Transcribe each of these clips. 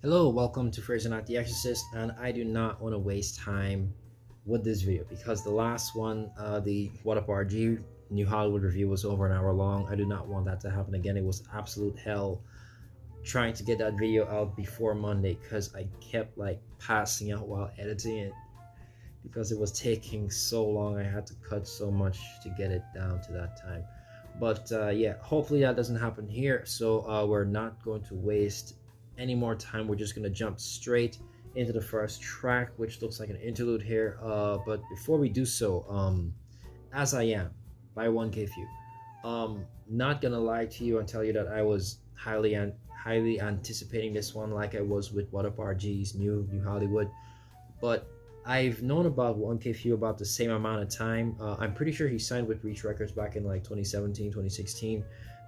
Hello, welcome to Fraser Not the Exorcist, and I do not want to waste time with this video because the last one, the WHATUPRG New Hollywood review, was over an hour long. I do not want that to happen again. It was absolute hell trying to get that video out before Monday because I kept passing out while editing it because it was taking so long. I had to cut so much to get it down to that time. But yeah, hopefully that doesn't happen here. So we're not going to waste any more time. We're just gonna jump straight into the first track, which looks like an interlude here. But before we do so, As I Am by 1K Phew. Not gonna lie to you and tell you that I was highly anticipating this one, like I was with WHATUPRG's New Hollywood. But I've known about 1K Phew about the same amount of time. I'm pretty sure he signed with Reach Records back in 2017, 2016.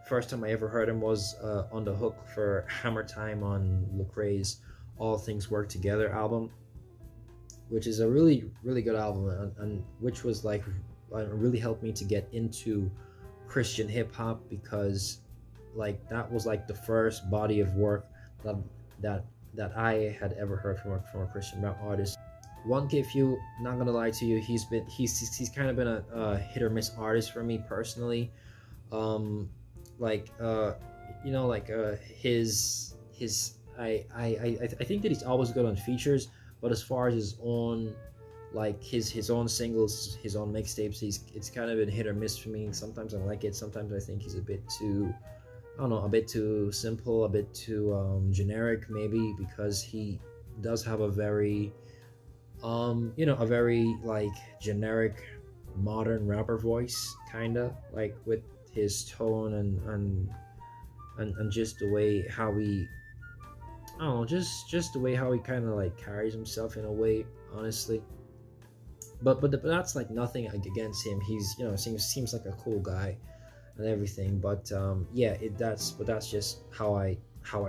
First time I ever heard him was on the hook for Hammer Time on Lecrae's All Things Work Together album, which is a really good album, and which was really helped me to get into Christian hip hop, because that was the first body of work that I had ever heard from a Christian rap artist. 1K Phew, not gonna lie to you, he's kind of been a hit or miss artist for me personally. His I think that he's always good on features, but as far as his own his own singles, his own mixtapes, it's kind of been hit or miss for me. Sometimes I like it, sometimes I think he's a bit too, I don't know, a bit too simple, a bit too generic maybe, because he does have a very a very generic modern rapper voice, kinda with his tone and just the way how he, I don't know, just the way how he kind of carries himself in a way, honestly. But that's nothing against him. He's seems like a cool guy and everything. But yeah, that's just how I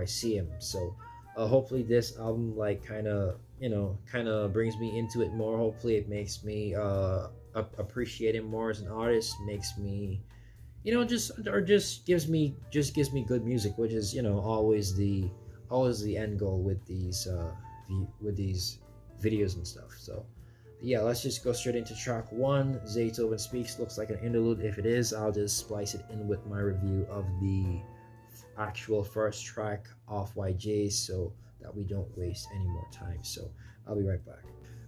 see him. So hopefully this album kind of brings me into it more. Hopefully it makes me appreciate him more as an artist, makes me just gives me good music, which is always the end goal with these videos and stuff. So yeah, let's just go straight into track one. Zaytoven Speaks. Looks like an interlude. If it is, I'll just splice it in with my review of the actual first track, Off White J's, so that we don't waste any more time. So I'll be right back.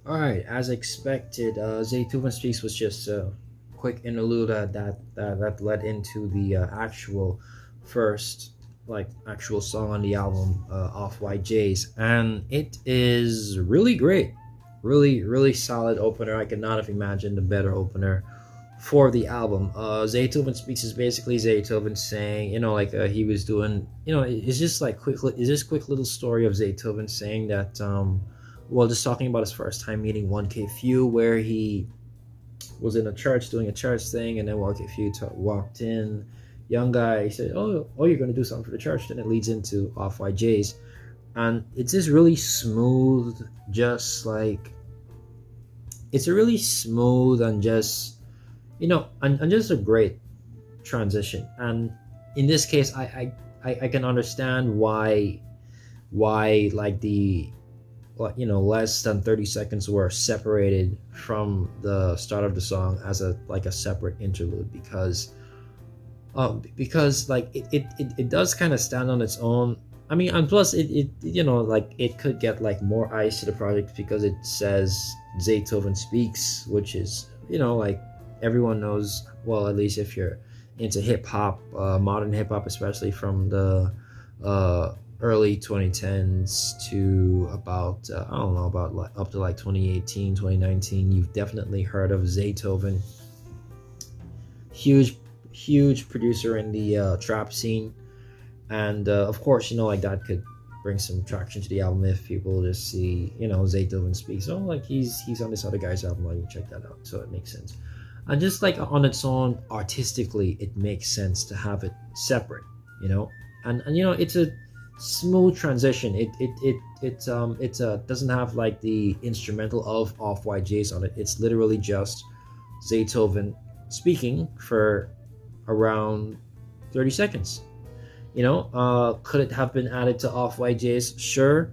All right, as expected, Zaytoven Speaks was just quick interlude that led into the actual first actual song on the album, Off White J's, and it is really great, really solid opener. I could not have imagined a better opener for the album. Zaytoven Speaks is basically Zaytoven saying, he was doing, it's just quick little story of Zaytoven saying that just talking about his first time meeting 1K Phew, where he was in a church doing a church thing, and then 1K Phew walked in, young guy. He said, oh, you're gonna do something for the church. Then it leads into Off White J's, and it's just really smooth, it's a really smooth and just and just a great transition. And in this case, I can understand why the less than 30 seconds were separated from the start of the song as a separate interlude, because it does kind of stand on its own. I mean, and plus it could get more eyes to the project because it says Zaytoven Speaks, which is everyone knows, well, at least if you're into hip hop, modern hip hop, especially from the early 2010s to about up to 2018, 2019, you've definitely heard of Zaytoven. Huge producer in the trap scene, and of course that could bring some traction to the album if people just see Zaytoven Speaks, he's on this other guy's album, let me check that out. So it makes sense, and just on its own, artistically, it makes sense to have it separate, and it's a smooth transition. It doesn't have the instrumental of Off White J's on it. It's literally just Zaytoven speaking for around 30 seconds. Could it have been added to Off White J's? Sure,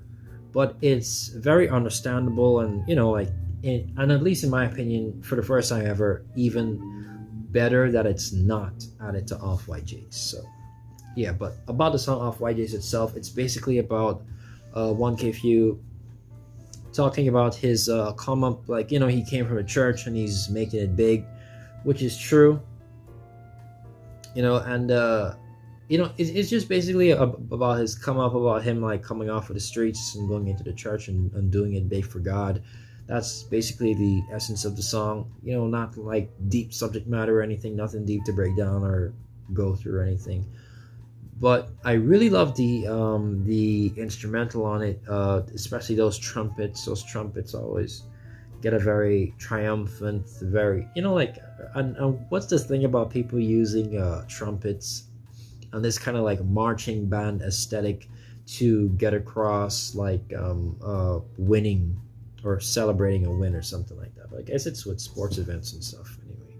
but it's very understandable, and like and at least in my opinion, for the first time ever, even better that it's not added to Off White J's. So yeah, but about the song Off White J's itself, it's basically about 1K Phew talking about his come up, like he came from a church and he's making it big, which is true. And it's just basically about his come up, about him like coming off of the streets and going into the church and doing it big for God. That's basically the essence of the song. Not like deep subject matter or anything, nothing deep to break down or go through or anything. But I really love the instrumental on it, especially those trumpets. Those trumpets always get a very triumphant, very and what's this thing about people using trumpets and this kind of like marching band aesthetic to get across like winning or celebrating a win or something like that. But I guess it's with sports events and stuff anyway.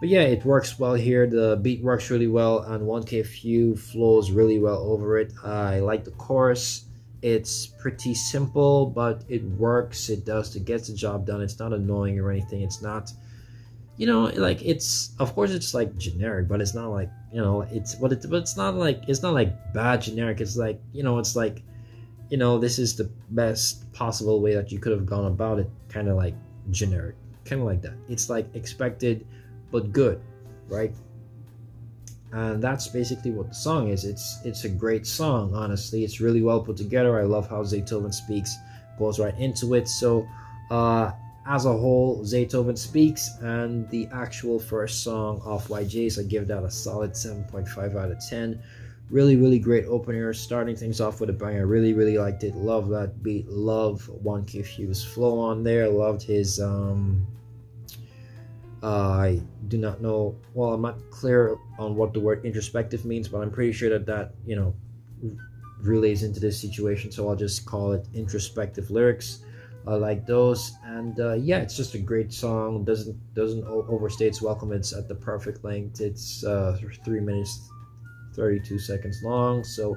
But yeah, it works well here. The beat works really well, and 1K Phew flows really well over it. I like the chorus. It's pretty simple, but it works. It gets the job done. It's not annoying or anything. It's not, like it's, of course it's like generic, but it's not like, but it's not like bad generic. It's like, it's like, this is the best possible way that you could have gone about it, kind of like generic, kind of like that. It's like expected but good, right? And that's basically what the song is. It's a great song, honestly. It's really well put together. I love how Zaytoven speaks, goes right into it. So as a whole, Zaytoven speaks, and the actual first song Off White J's, I give that a solid 7.5 out of 10. Really, really great opener, starting things off with a banger. Really, really liked it. Love that beat. Love 1K Phew's flow on there. Loved his I do not know, well, I'm not clear on what the word introspective means, but I'm pretty sure that relays into this situation, so I'll just call it introspective lyrics. I like those, and yeah, it's just a great song. Doesn't overstay its welcome. It's at the perfect length. It's 3 minutes 32 seconds long, so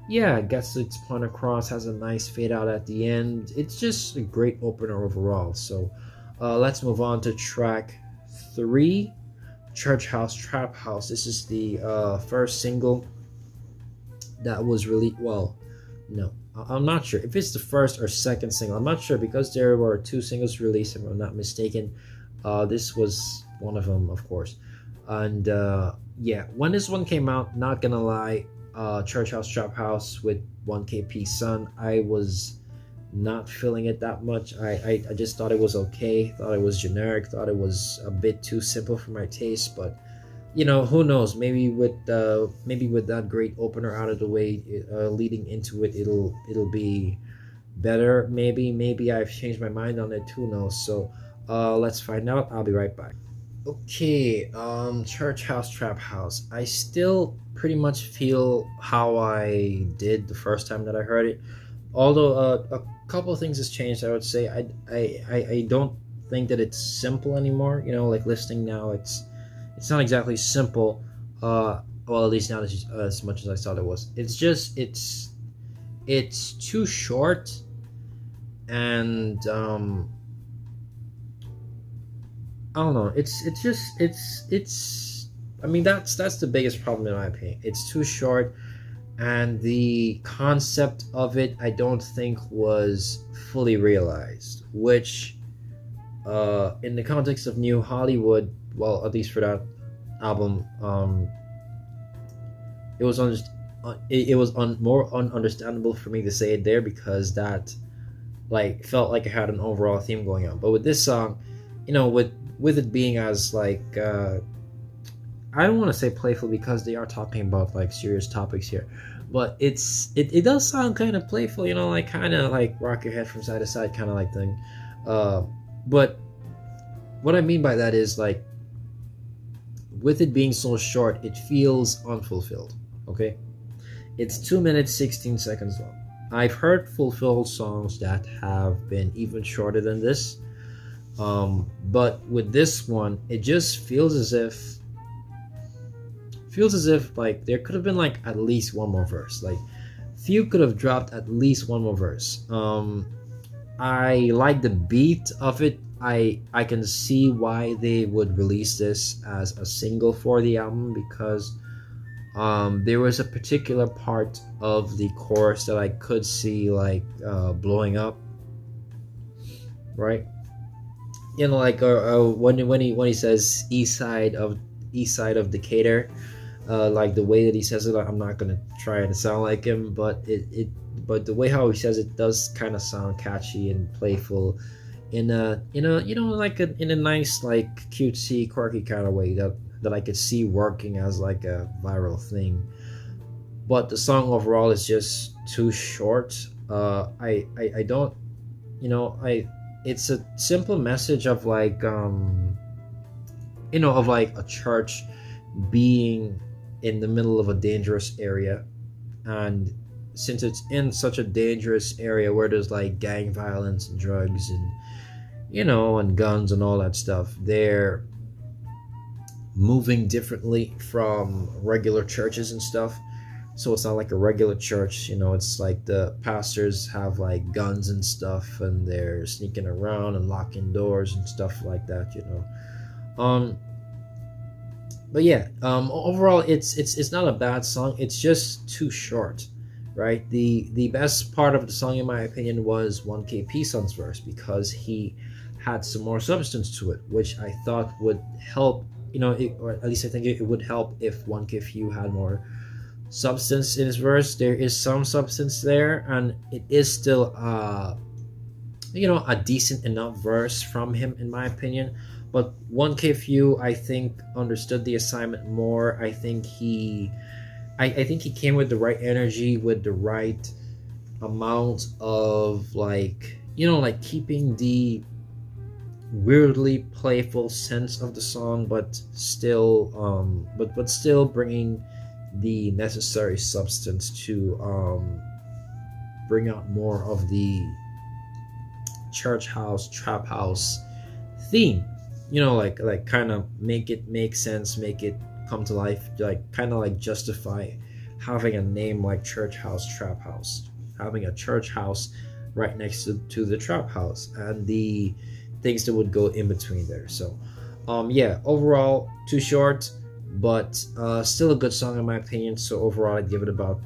yeah, it gets its point across, has a nice fade out at the end. It's just a great opener overall. So let's move on to track 3, Church House Trap House. This is the first single that was released. Well, no, I'm not sure if it's the first or second single. I'm not sure, because there were 2 singles released, if I'm not mistaken. This was one of them, of course. And yeah, when this one came out, not gonna lie, Church House Trap House with 1KP Son, I was not feeling it that much. I just thought it was okay, thought it was generic, thought it was a bit too simple for my taste. But who knows, maybe with that great opener out of the way, leading into it, it'll be better. Maybe I've changed my mind on it, who knows. So let's find out. I'll be right back. Okay, Church House Trap House, I still pretty much feel how I did the first time that I heard it, although a couple of things has changed. I would say I don't think that it's simple anymore. Like listening now, it's not exactly simple. Well, at least not as much as I thought it was. It's just it's too short, and I don't know. It's. I mean, that's the biggest problem in my opinion. It's too short, and the concept of it, I don't think, was fully realized. Which, in the context of New Hollywood, well, at least for that album, it was more ununderstandable for me to say it there, because that like felt like it had an overall theme going on. But with this song, with it being as like I don't want to say playful, because they are talking about like serious topics here, but it does sound kind of playful, like kind of like rock your head from side to side kind of like thing. But what I mean by that is, like, with it being so short, it feels unfulfilled. Okay, it's 2 minutes 16 seconds long. I've heard fulfilled songs that have been even shorter than this. But with this one, it just feels as if like there could have been like at least one more verse. Like Phew could have dropped at least one more verse. I like the beat of it. I can see why they would release this as a single for the album, because there was a particular part of the chorus that I could see like blowing up, right? You know, like when he says east side of Decatur, like the way that he says it, I'm not gonna try to sound like him, but but the way how he says it does kind of sound catchy and playful, in a like in a nice, like, cutesy, quirky kind of way that I could see working as like a viral thing. But the song overall is just too short. I don't, it's a simple message of like of like a church being in the middle of a dangerous area, and since it's in such a dangerous area where there's like gang violence and drugs and and guns and all that stuff, they're moving differently from regular churches and stuff. So it's not like a regular church, it's like the pastors have like guns and stuff, and they're sneaking around and locking doors and stuff like that. But yeah, overall it's not a bad song. It's just too short, right? The best part of the song, in my opinion, was 1KP Son's verse, because he had some more substance to it, which I thought would help, or at least I think it would help if 1KP had more substance in his verse. There is some substance there, and it is still a decent enough verse from him, in my opinion. But 1KP, I think, understood the assignment more. I think he came with the right energy, with the right amount of like keeping the weirdly playful sense of the song, but still still bringing the necessary substance to bring out more of the church house, trap house theme. Like kind of make it make sense, make it come to life, like kind of like justify having a name like church house, trap house, having a church house right next to the trap house, and the things that would go in between there. So yeah, overall too short, but still a good song in my opinion. So overall I'd give it about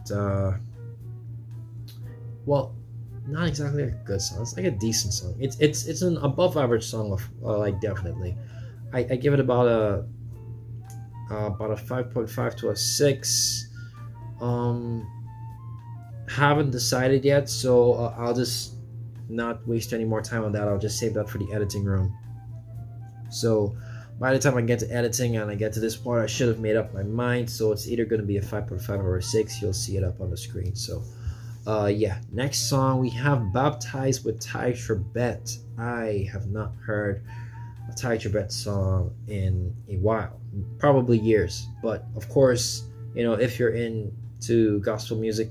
well, not exactly a good song, it's like a decent song. It's an above average song of like, definitely. I give it about a 5.5 to a 6. Haven't decided yet, so I'll just not waste any more time on that. I'll just save that for the editing room. So by the time I get to editing and I get to this part, I should have made up my mind. So it's either going to be a 5.5 or a 6. You'll see it up on the screen. So yeah, next song we have Baptized with Ty Trebet. I have not heard a Ty Trebet song in a while, probably years. But of course, if you're into gospel music,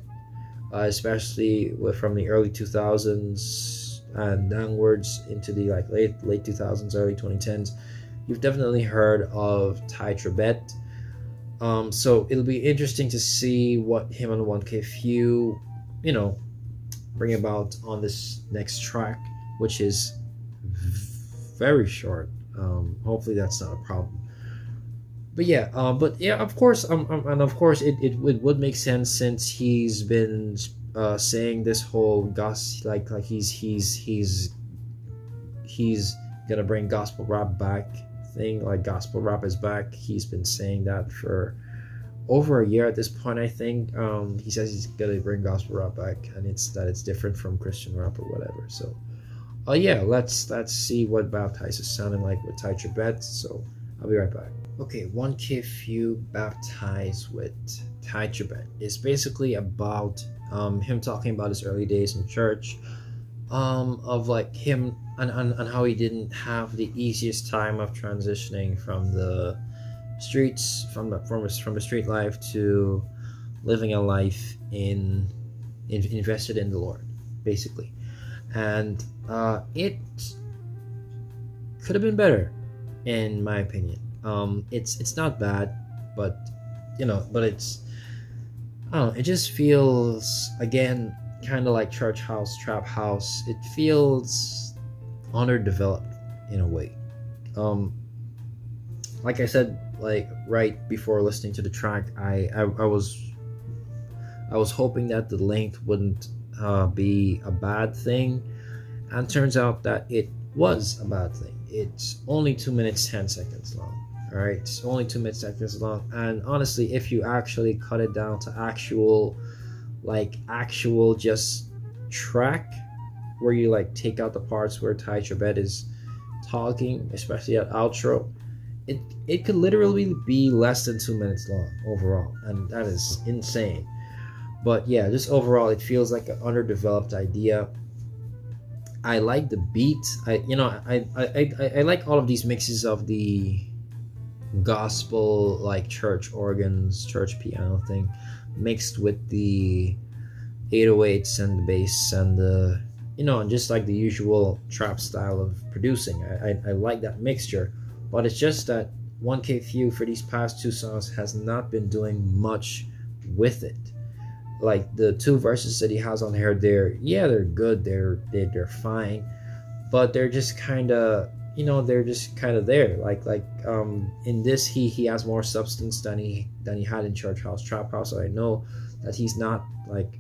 especially from the early 2000s and downwards into the like late 2000s, early 2010s, you've definitely heard of Ty Trebet. So it'll be interesting to see what him and 1KP bring about on this next track, which is very short. Hopefully that's not a problem. But yeah, of course, and of course it would make sense, since he's been saying this whole gospel, like he's gonna bring gospel rap back thing, like gospel rap is back. He's been saying that for over a year at this point, I think. He says he's gonna bring gospel rap back, and it's different from Christian rap or whatever. So yeah, let's see what Baptized is sounding like with Ty Trebet. So I'll be right back. Okay, 1KP Baptized with Ty Trebet is basically about him talking about his early days in church, of like him and how he didn't have the easiest time of transitioning from the streets, from the street life, to living a life invested in the Lord, basically. And it could have been better, in my opinion. It's not bad, but but it's, I don't know, it just feels again kind of like church house, trap house. It feels underdeveloped in a way. Like I said, like right before listening to the track, I was hoping that the length wouldn't be a bad thing, and turns out that it was a bad thing. It's only 2 minutes 10 seconds long. All right, it's only 2 minutes seconds long, and honestly, if you actually cut it down to actual just track, where you like take out the parts where Ty Chebet is talking, especially at outro, it could literally be less than 2 minutes long overall, and that is insane. But yeah, just overall, it feels like an underdeveloped idea. I like the beat. I like all of these mixes of the gospel, like church organs, church piano thing, mixed with the 808s and the bass and the just like the usual trap style of producing. I like that mixture, but it's just that 1K Phew for these past two songs has not been doing much with it. Like the two verses that he has on here, they're good, they're fine, but they're just kind of there. In this, he has more substance than he had in Church House Trap House. So I know that he's not like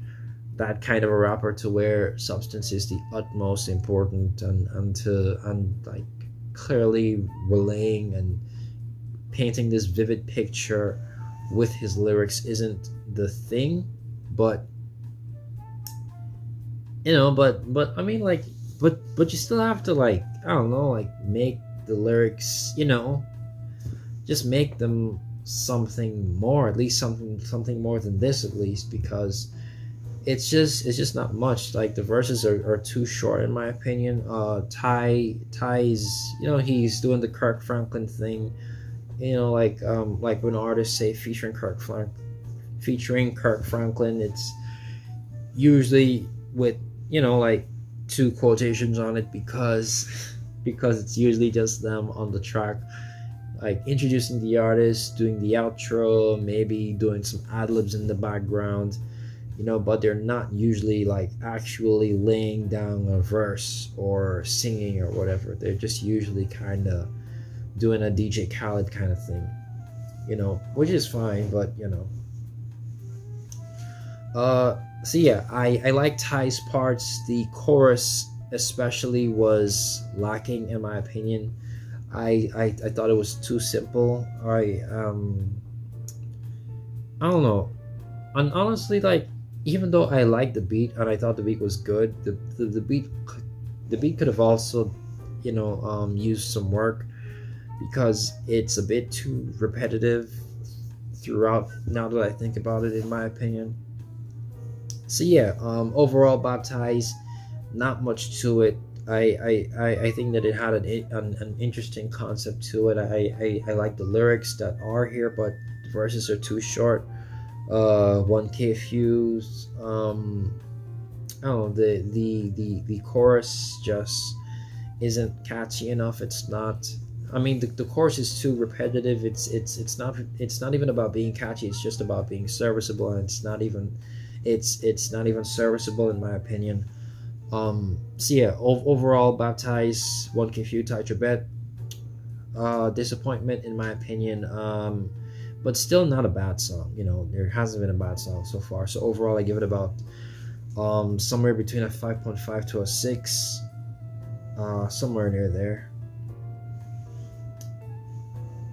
that kind of a rapper to where substance is the utmost important, and like clearly relaying and painting this vivid picture with his lyrics isn't the thing. But I mean, like, but you still have to, like, I don't know, like, make the lyrics, just make them something more, at least something more than this, at least, because it's just not much. Like, the verses are too short in my opinion. Ty's, he's doing the Kirk Franklin thing, like when artists say featuring Kirk Franklin, it's usually with like two quotations on it, because it's usually just them on the track, like introducing the artist, doing the outro, maybe doing some ad-libs in the background, but they're not usually like actually laying down a verse or singing or whatever. They're just usually kind of doing a DJ Khaled kind of thing, which is fine, but so yeah, I like Ty's parts. The chorus especially was lacking in my opinion. I thought it was too simple. I don't know. And honestly, like, even though I liked the beat and I thought the beat was good, the beat could have also used some work, because it's a bit too repetitive throughout, now that I think about it, in my opinion. So yeah, overall, Baptize, not much to it. I think that it had an interesting concept to it. I like the lyrics that are here, but the verses are too short. 1K Fuse, the chorus just isn't catchy enough. It's not. I mean, the chorus is too repetitive. It's not even about being catchy. It's just about being serviceable, and it's not even serviceable in my opinion. So yeah, overall, Baptize, 1K Phew, Ty Chebet, disappointment in my opinion. But still not a bad song. There hasn't been a bad song so far. So overall, I give it about somewhere between a 5.5 to a 6, somewhere near there.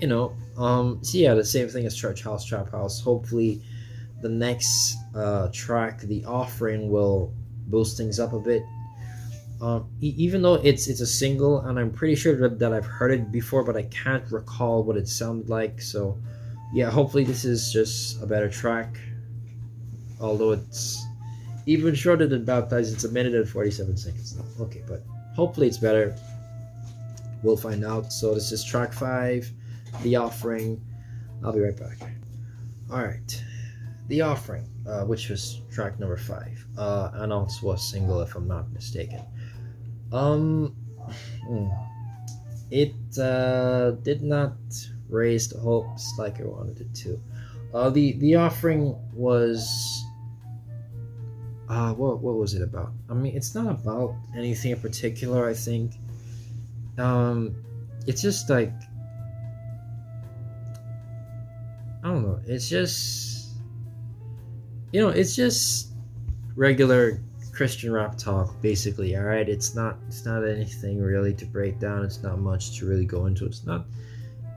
So yeah, the same thing as Church House Trap House. Hopefully the next track, The Offering, will boost things up a bit. Even though it's a single, and I'm pretty sure that I've heard it before, but I can't recall what it sounded like. So yeah, hopefully this is just a better track, although it's even shorter than Baptized. It's 1 minute and 47 seconds now. Okay, but hopefully it's better. We'll find out. So this is track 5, The Offering. I'll be right back. Alright, The Offering, which was track number 5, and also a single if I'm not mistaken. It did not raise the hopes like I wanted it to. The offering was what was it about? I mean, it's not about anything in particular. I think it's just like, I don't know. It's just, it's just regular Christian rap talk, basically. All right, it's not anything really to break down. It's not much to really go into. It's not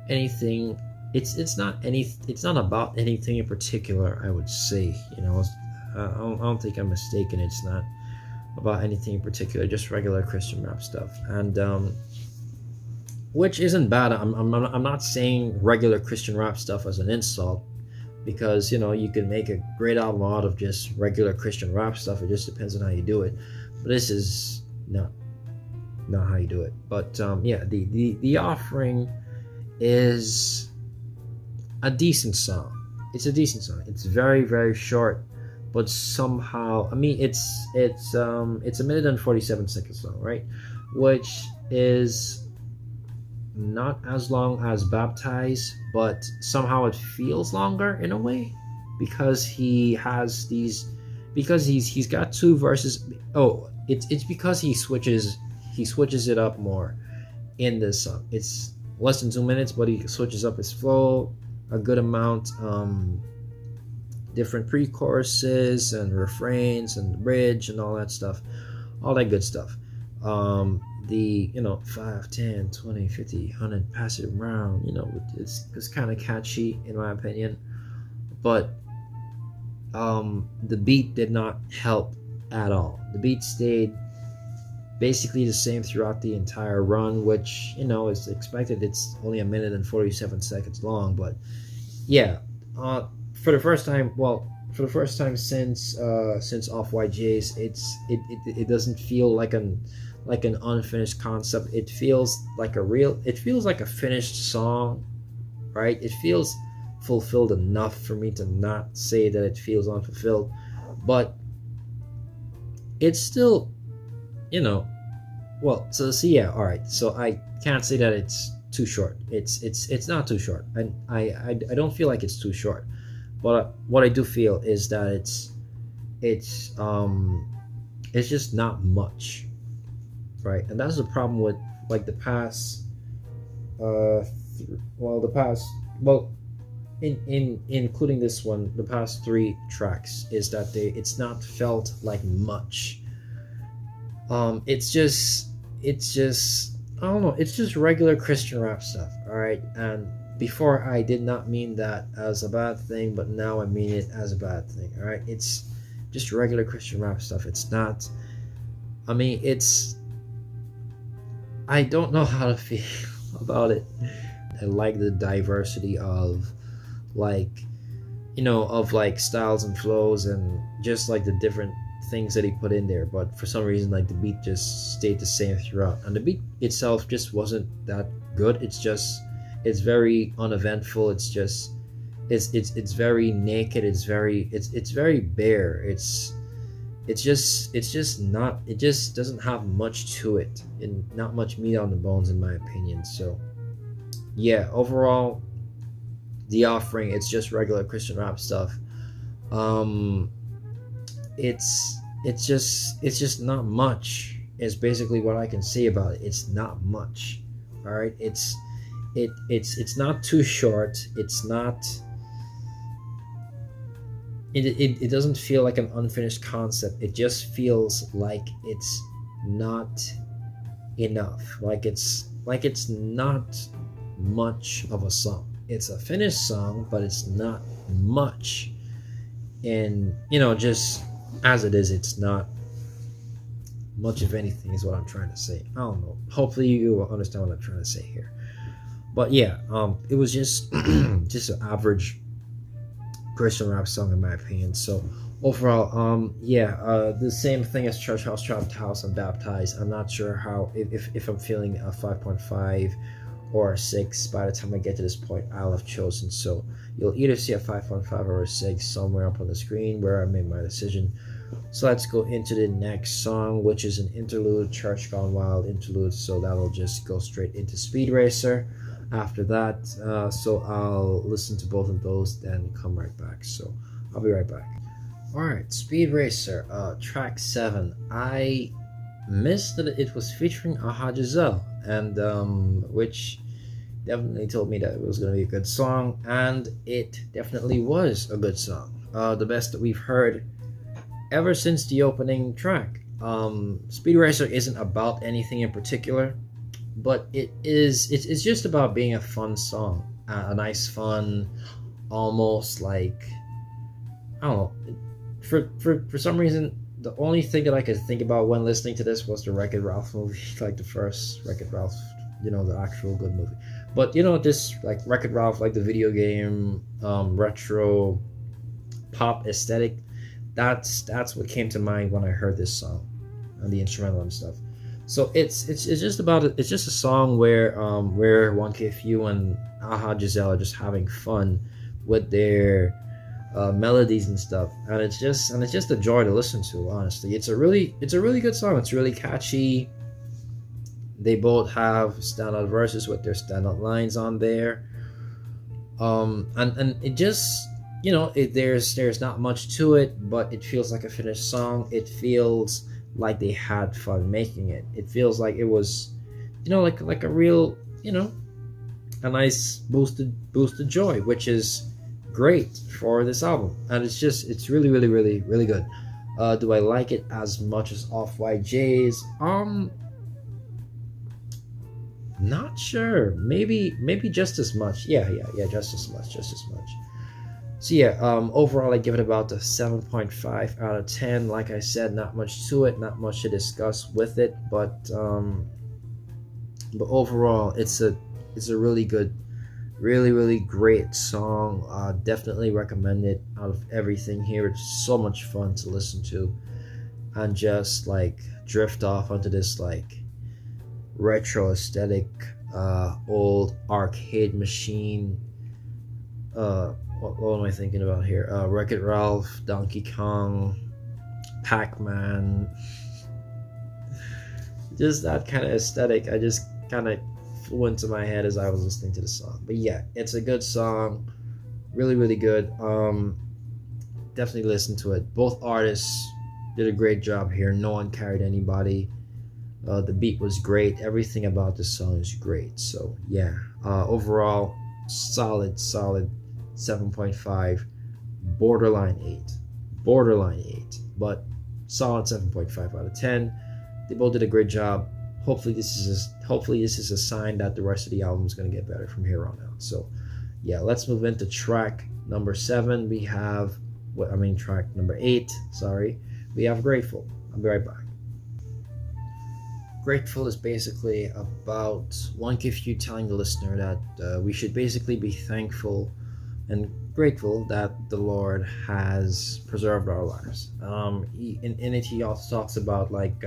anything. It's not about anything in particular. I would say, I don't think I'm mistaken. It's not about anything in particular. Just regular Christian rap stuff, and which isn't bad. I'm not saying regular Christian rap stuff as an insult, because you can make a great album out of just regular Christian rap stuff. It just depends on how you do it. But this is not how you do it. But yeah, the offering is a decent song. It's a decent song. It's very, very short, but somehow, I mean, it's a minute and 47 seconds long, right? Which is not as long as Baptize, but somehow it feels longer in a way, because he's got two verses. Oh, it's because he switches it up more in this song. It's less than 2 minutes, but he switches up his flow a good amount. Different pre-choruses and refrains and bridge and all that stuff, all that good stuff. The 5, 10, 20, 50, 100, pass it around, it's kind of catchy in my opinion, but the beat did not help at all. The beat stayed basically the same throughout the entire run, which is expected. It's only a minute and 47 seconds long, but yeah, for the first time since Off White J's, it doesn't feel like an unfinished concept. It feels like a finished song, right? It feels fulfilled enough for me to not say that it feels unfulfilled, but it's still, so yeah, all right. So I can't say that it's too short. It's not too short, and I don't feel like it's too short, but what I do feel is that it's just not much, right? And that's the problem with like the past including this one, the past 3 tracks, is that it's not felt like much. It's just I don't know, it's just regular Christian rap stuff, all right? And before I did not mean that as a bad thing, but now I mean it as a bad thing, all right? It's just regular Christian rap stuff. It's not, I mean, I don't know how to feel about it. I like the diversity of styles and flows, and just like the different things that he put in there, but for some reason, like, the beat just stayed the same throughout, and the beat itself just wasn't that good. It's very uneventful. It's very naked. It's very bare. It just doesn't have much to it, and not much meat on the bones, in my opinion. So yeah, overall, the offering, it's just regular Christian rap stuff. It's just not much, is basically what I can say about it. It's not much. All right, it's not too short. It's not, it doesn't feel like an unfinished concept. It just feels like it's not enough, like it's not much of a song. It's a finished song, but it's not much. And just as it is, it's not much of anything, is what I'm trying to say. I don't know, hopefully you will understand what I'm trying to say here. But yeah, it was just just an average Christian rap song, in my opinion. So overall, the same thing as Church House, Trapped House, and Baptized. I'm not sure how, if I'm feeling a 5.5 or a 6 by the time I get to this point. I'll have chosen. So you'll either see a 5.5 or a 6 somewhere up on the screen where I made my decision. So let's go into the next song, which is an interlude, Church Gone Wild interlude. So that'll just go straight into Speed Racer. after that. So I'll listen to both of those, then come right back. So I'll be right back. All right, Speed Racer, track 7. I missed that it was featuring Aha Giselle, and which definitely told me that it was going to be a good song, and it definitely was a good song. The best that we've heard ever since the opening track. Speed Racer isn't about anything in particular, but it's just about being a fun song, a nice fun, almost like, I don't know, for some reason the only thing that I could think about when listening to this was the Wreck-It Ralph movie, like the first Wreck-It Ralph, the actual good movie. But this like Wreck-It Ralph, like the video game, retro pop aesthetic, that's what came to mind when I heard this song and the instrumental and stuff. So it's just about it. It's just a song where 1K Phew and Aha Giselle are just having fun with their melodies and stuff, and it's just a joy to listen to. Honestly, it's a really good song. It's really catchy. They both have standout verses with their standout lines on there, and it just there's not much to it, but it feels like a finished song. It feels like they had fun making it. It feels like it was, like a real, a nice boosted joy, which is great for this album, and it's really really good. Do I like it as much as Off-White J's? Not sure. Maybe just as much. Yeah, just as much. So yeah, overall I give it about a 7.5 out of 10. Like I said, not much to it, not much to discuss with it, but overall it's a really good, really great song. Definitely recommend it. Out of everything here, it's so much fun to listen to and just like drift off onto this like retro aesthetic, old arcade machine. What am I thinking about here? Wreck-It Ralph, Donkey Kong, Pac-Man. Just that kind of aesthetic. I just kind of flew into my head as I was listening to the song. But yeah, it's a good song. Really good. Definitely listen to it. Both artists did a great job here. No one carried anybody. The beat was great. Everything about this song is great. So yeah, overall, solid 7.5, borderline 8, but solid 7.5 out of 10. They both did a great job. Hopefully this is a sign that the rest of the album is going to get better from here on out. So yeah, let's move into track number 7. We have track number 8, sorry. We have Grateful. I'll be right back. Grateful is basically about 1K Phew telling the listener that we should basically be thankful and grateful that the Lord has preserved our lives. In it, he also talks about like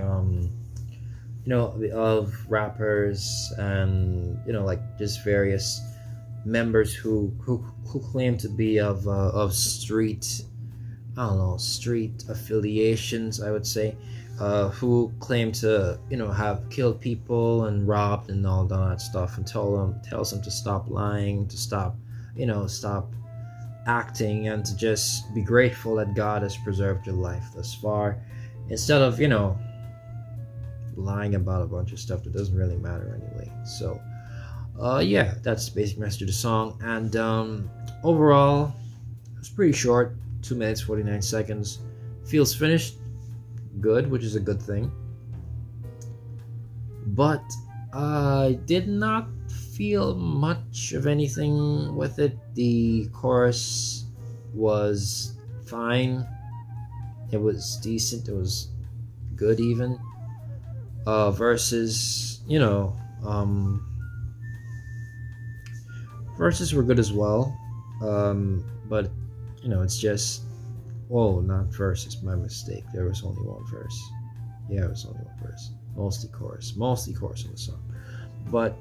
of rappers and like just various members who claim to be of street affiliations, I would say, who claim to have killed people and robbed and all that stuff, and tells them to stop lying, to stop acting, and to just be grateful that God has preserved your life thus far, instead of lying about a bunch of stuff that doesn't really matter anyway. So yeah, that's the basic message of the song. And overall, it's pretty short, 2 minutes 49 seconds. Feels finished good, which is a good thing, but I did not feel much of anything with it. The chorus was fine. It was decent. It was good even. Verses, verses were good as well. But it's just, not verses. My mistake. There was only one verse. Yeah, it was only one verse. Mostly chorus of the song. But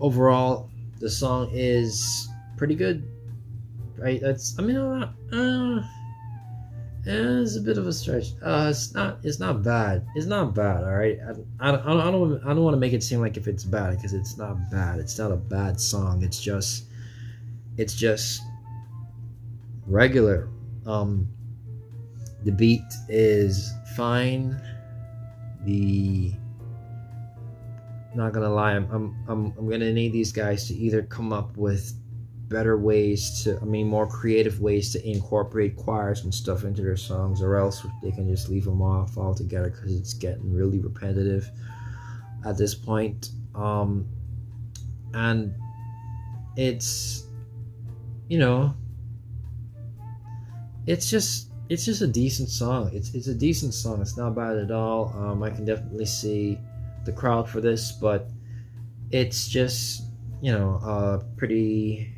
overall, the song is pretty good, right? It's a bit of a stretch. It's not. It's not bad. It's not bad. All right. I don't want to make it seem like if it's bad because it's not bad. It's not a bad song. It's just regular. The beat is fine. The Not gonna lie, I'm gonna need these guys to either come up with better ways to, more creative ways to incorporate choirs and stuff into their songs, or else they can just leave them off altogether because it's getting really repetitive at this point. And it's, you know, it's just a decent song. It's a decent song. It's not bad at all. I can definitely see the crowd for this, but it's just, pretty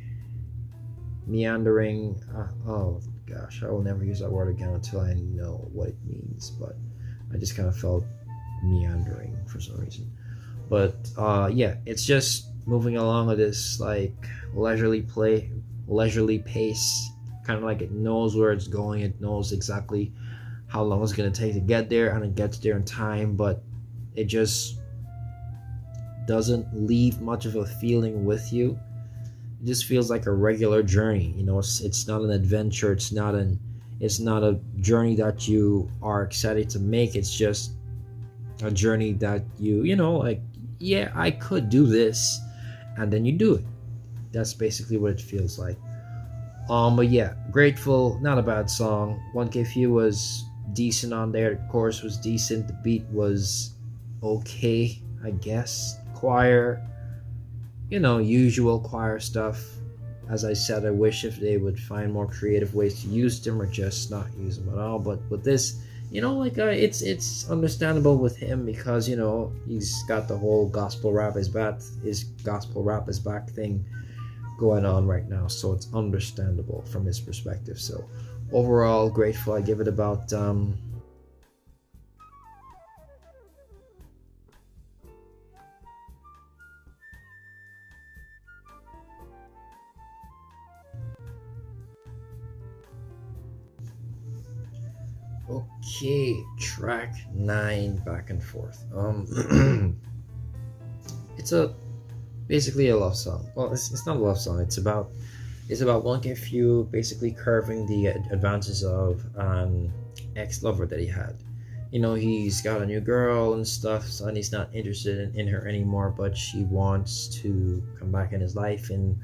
meandering. Oh gosh, I will never use that word again until I know what it means, but I just kind of felt meandering for some reason. But yeah, it's just moving along at this like leisurely pace, kind of like it knows where it's going. It knows exactly how long it's going to take to get there, and it gets there in time, but it just doesn't leave much of a feeling with you. It just feels like a regular journey. It's not an adventure. It's not a journey that you are excited to make. It's just a journey that like, yeah, I could do this, and then you do it. That's basically what it feels like. But yeah, Grateful, not a bad song. 1K Phew was decent on there. The chorus was decent. The beat was okay, I guess. Choir, usual choir stuff. As I said, I wish if they would find more creative ways to use them or just not use them at all. But with this, it's understandable with him because he's got the whole gospel rap is back thing going on right now, so it's understandable from his perspective. So overall, Grateful, I give it about okay, track 9, Back and Forth. It's basically a love song. Well, it's not a love song. It's about 1K Phew basically curving the advances of an ex-lover that he had. He's got a new girl and stuff, and he's not interested in her anymore, but she wants to come back in his life in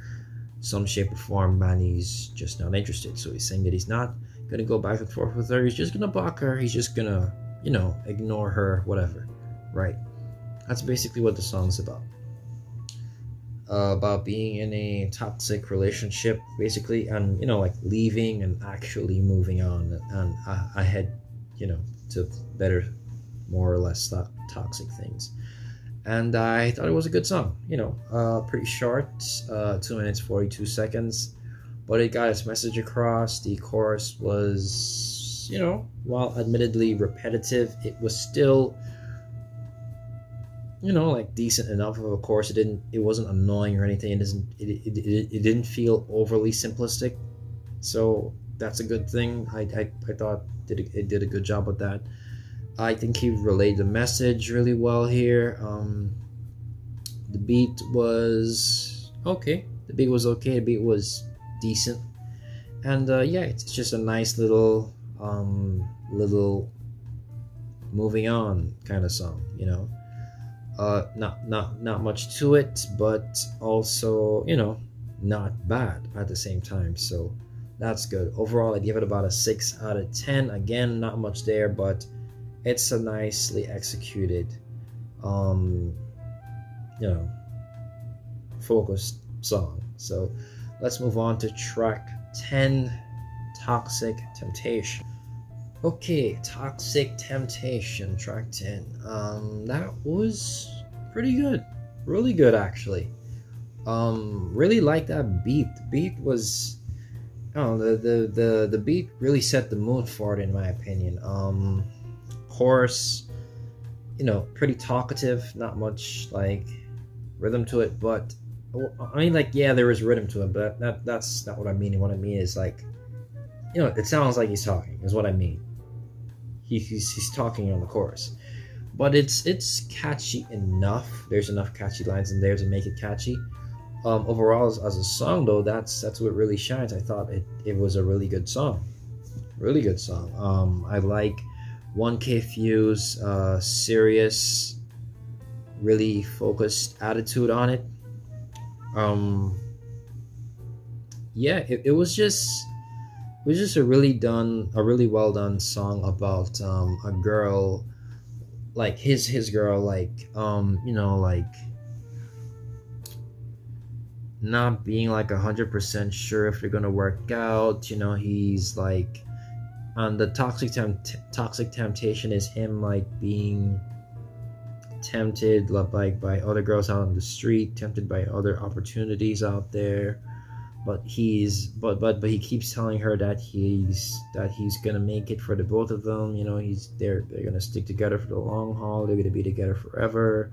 some shape or form, and he's just not interested. So he's saying that he's not gonna go back and forth with her. He's just gonna block her. He's just gonna, ignore her, whatever. Right? That's basically what the song's about. About being in a toxic relationship, basically, and like leaving and actually moving on and ahead, to better, more or less toxic things. And I thought it was a good song. Pretty short, 2 minutes 42 seconds, but it got its message across. The chorus was, while admittedly repetitive, it was still like decent enough of a chorus. It wasn't annoying or anything. It didn't feel overly simplistic, so that's a good thing. I thought it did a good job with that. I think he relayed the message really well here. The beat was okay. The beat was decent, and yeah, it's just a nice little moving on kind of song. Not much to it, but also not bad at the same time. So that's good. Overall, I give it about a 6 out of 10. Again, not much there, but it's a nicely executed, focused song. So let's move on to track 10, Toxic Temptation. Okay, Toxic Temptation, track 10. That was pretty good. Really good, actually. Really like that beat. The beat was, the beat really set the mood for it, in my opinion. Chorus, pretty talkative, not much like rhythm to it, but there is rhythm to it, but that's not what I mean. What I mean is like it sounds like he's talking, is what I mean. He's talking on the chorus, but it's catchy enough. There's enough catchy lines in there to make it catchy. Overall, as a song though, that's what really shines. I thought it was a really good song, really good song. I like 1K Phew's serious, really focused attitude on it. Um, yeah, it was just a really well done song about a girl, like his girl, like like not being like 100% sure if they're gonna work out. He's like, and the toxic temptation is him like being tempted like by other girls out on the street, tempted by other opportunities out there. But he keeps telling her that he's gonna make it for the both of them. They're gonna stick together for the long haul. They're gonna be together forever.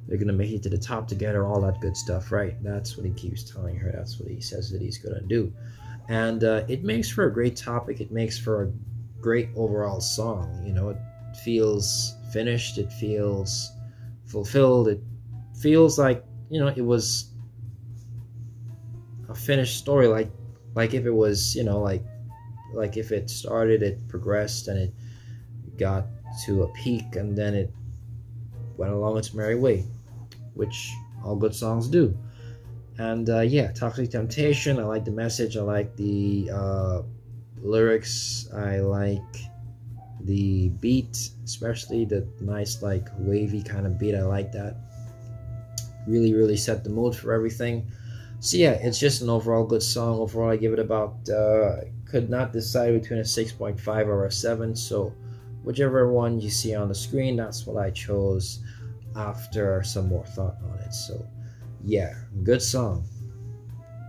They're gonna make it to the top together. All that good stuff, right? That's what he keeps telling her. That's what he says that he's gonna do, and it makes for a great topic. It makes for a great overall song. It feels finished. It feels fulfilled. It feels like it was a finished story, like if it was like if it started, it progressed, and it got to a peak, and then it went along its merry way, which all good songs do. And yeah, Toxic Temptation, I like the message, I like the lyrics, I like the beat, especially the nice like wavy kind of beat. I like that. Really set the mood for everything. So yeah, it's just an overall good song. Overall, I give it about, could not decide between a 6.5 or a 7. So whichever one you see on the screen, that's what I chose after some more thought on it. So yeah, good song.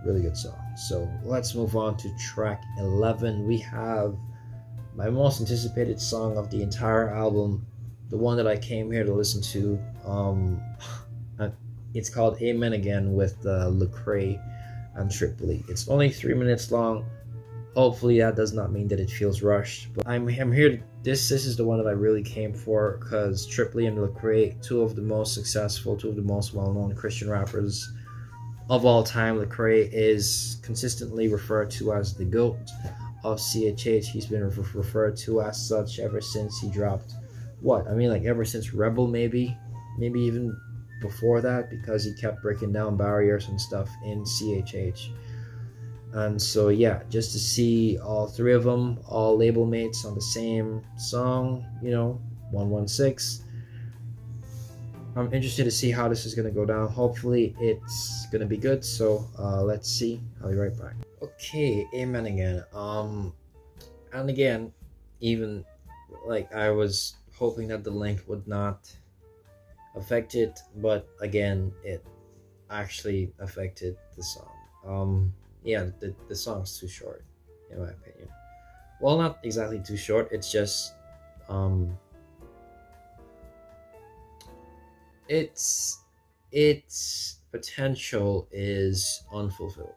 Really good song. So let's move on to track 11. We have my most anticipated song of the entire album, the one that I came here to listen to. It's called Amen Again with Lecrae and Tripoli. It's only 3 minutes long. Hopefully that does not mean that it feels rushed. But I'm here. This is the one that I really came for, because Tripoli and Lecrae, two of the most successful, two of the most well-known Christian rappers of all time. Lecrae is consistently referred to as the GOAT of CHH. He's been referred to as such ever since he dropped ever since Rebel, maybe even before that, because he kept breaking down barriers and stuff in CHH. And so yeah, just to see all three of them, all label mates on the same song, 116, I'm interested to see how this is going to go down. Hopefully it's going to be good. So let's see. I'll be right back. Okay, Amen Again. And again, even like I was hoping that the length would not affect it, but again, it actually affected the song. Yeah, the song's too short, in my opinion. Well, not exactly too short. It's just its potential is unfulfilled.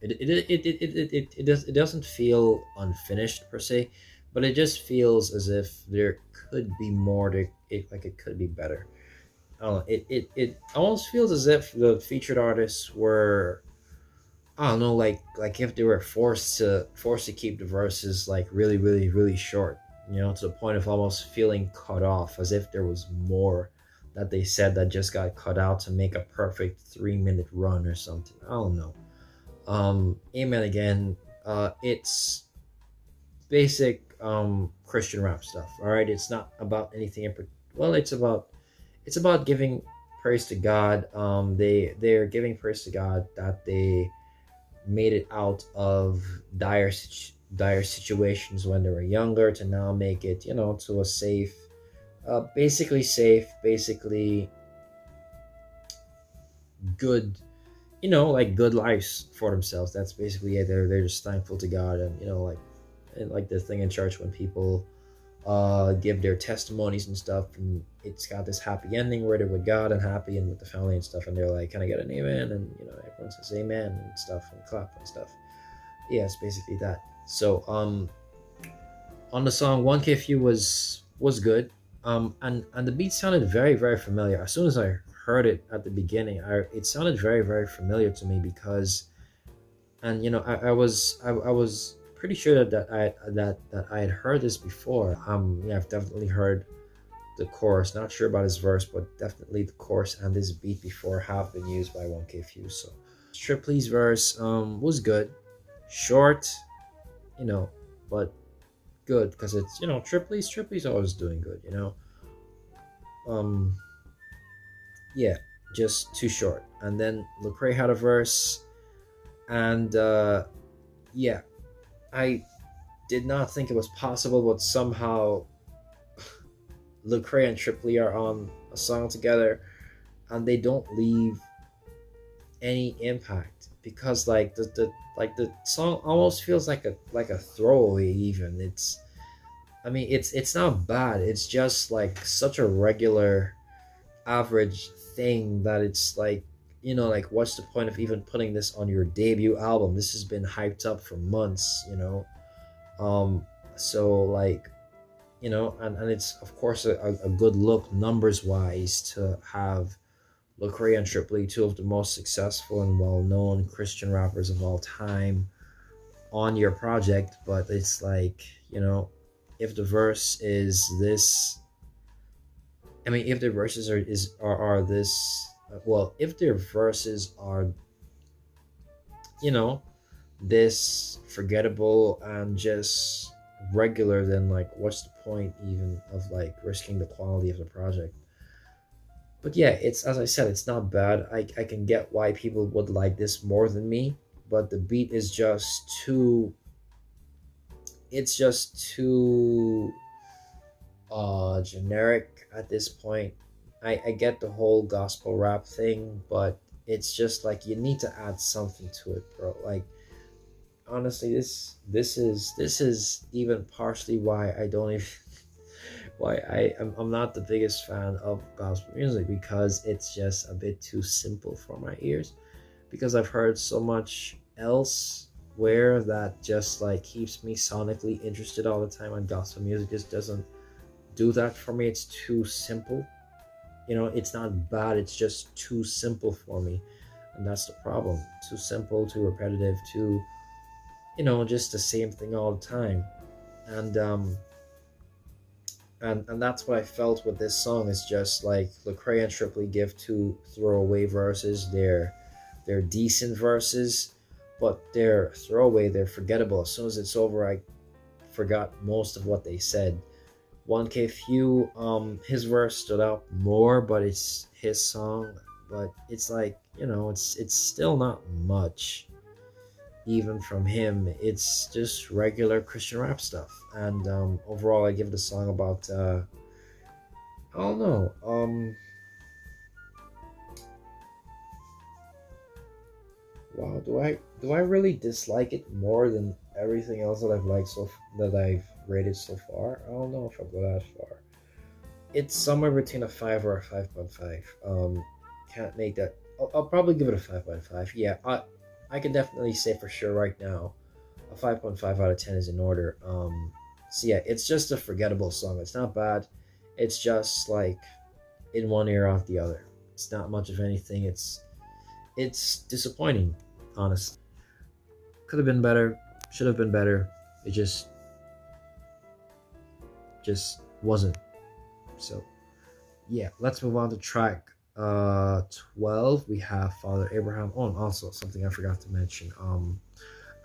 It doesn't feel unfinished per se, but it just feels as if there could be more to it. Like it could be better. I don't know. It almost feels as if the featured artists were, I don't know, like if they were forced to keep the verses like really short, to the point of almost feeling cut off, as if there was more that they said that just got cut out to make a perfect 3-minute run or something. I don't know. Amen Again. It's basic Christian rap stuff. All right, it's not about anything it's about giving praise to God. They're giving praise to God that they made it out of dire situations when they were younger, to now make it, to a safe, basically good, like good lives for themselves. That's basically it. They're just thankful to God, and like the thing in church when people give their testimonies and stuff, and it's got this happy ending where they're with God and happy and with the family and stuff, and they're like, can I get an amen? And everyone says amen and stuff and clap and stuff. Yeah, it's basically that. So on the song 1K Phew was good. And the beat sounded very very familiar. As soon as I heard it at the beginning, it sounded very very familiar to me because, and I was pretty sure that I had heard this before. Yeah, I've definitely heard the chorus. Not sure about his verse, but definitely the chorus and this beat before have been used by 1K Phew. So Tripley's verse was good, short, you know, but good because it's Tripley's always doing good, Um, yeah, just too short. And then Lecrae had a verse, and yeah, I did not think it was possible, but somehow Lecrae and Tripley are on a song together, and they don't leave any impact because the song almost feels like a throwaway. Even it's not bad. It's just like such a regular, average thing that it's like, like what's the point of even putting this on your debut album? This has been hyped up for months. So like, and it's of course a good look numbers wise to have Lecrae and Tripley, two of the most successful and well-known Christian rappers of all time, on your project. But it's like, if the verse is this, I mean, if the verses are this, well, if their verses are, you know, this forgettable and just regular, then like, what's the point even of like risking the quality of the project? But yeah, it's, as I said, it's not bad. I can get why people would like this more than me, but the beat is just too. It's just too generic at this point. I get the whole gospel rap thing, but it's just like you need to add something to it, bro. Like honestly, this is even partially why I don't even why I'm not the biggest fan of gospel music, because it's just a bit too simple for my ears, because I've heard so much else where that just like keeps me sonically interested all the time, and gospel music just doesn't do that for me. It's too simple. It's not bad, it's just too simple for me, and that's the problem. Too simple, too repetitive, too, just the same thing all the time. And um and and that's what I felt with this song. Is just like Lecrae and Tripley give two throwaway verses. They're decent verses, but they're throwaway, they're forgettable. As soon as it's over, I forgot most of what they said. 1K Phew, his verse stood out more, but it's his song. But it's like, it's still not much, even from him. It's just regular Christian rap stuff. And overall, I give the song about, I don't know. Wow, do I really dislike it more than everything else that I've liked that I've rated so far? I don't know if I'll go that far. It's somewhere between a 5 or a 5.5. Can't make that. I'll probably give it a 5.5. Yeah, I can definitely say for sure right now a 5.5 out of 10 is in order. So yeah, it's just a forgettable song. It's not bad. It's just like in one ear out the other. It's not much of anything. It's disappointing, honestly. Could have been better. Should have been better. It just wasn't. So yeah, let's move on to track 12. We have Father Abraham. Oh, and also something I forgot to mention.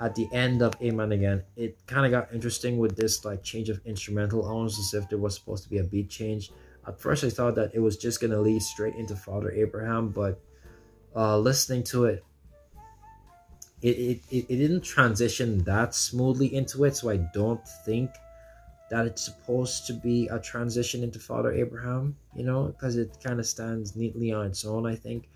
At the end of Amen Again, it kind of got interesting with this like change of instrumental, almost as if there was supposed to be a beat change. At first I thought that it was just gonna lead straight into Father Abraham, but listening to it, it didn't transition that smoothly into it, so I don't think that it's supposed to be a transition into Father Abraham, because it kind of stands neatly on its own, I think.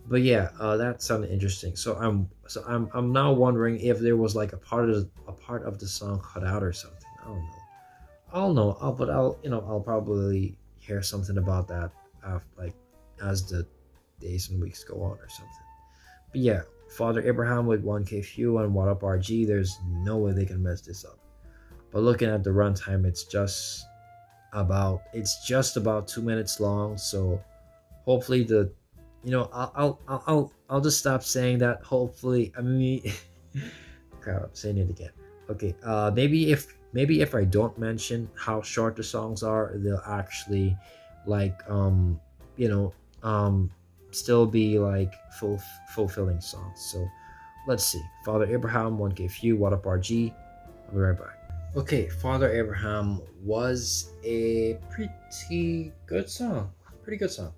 But yeah, that sounded interesting. So I'm now wondering if there was like a part of the song cut out or something. I don't know. I'll know. I'll probably hear something about that after, like, as the days and weeks go on or something. But yeah, Father Abraham with 1K Phew and WHATUPRG, there's no way they can mess this up. But looking at the runtime, it's just about 2 minutes long. So hopefully I'll just stop saying that. Hopefully, I mean, crap, I'm saying it again. Okay, maybe if I don't mention how short the songs are, they'll actually like you know still be like fulfilling songs. So let's see. Father Abraham, 1K Phew, WHATUPRG. I'll be right back. Okay, Father Abraham was a pretty good song. Pretty good song.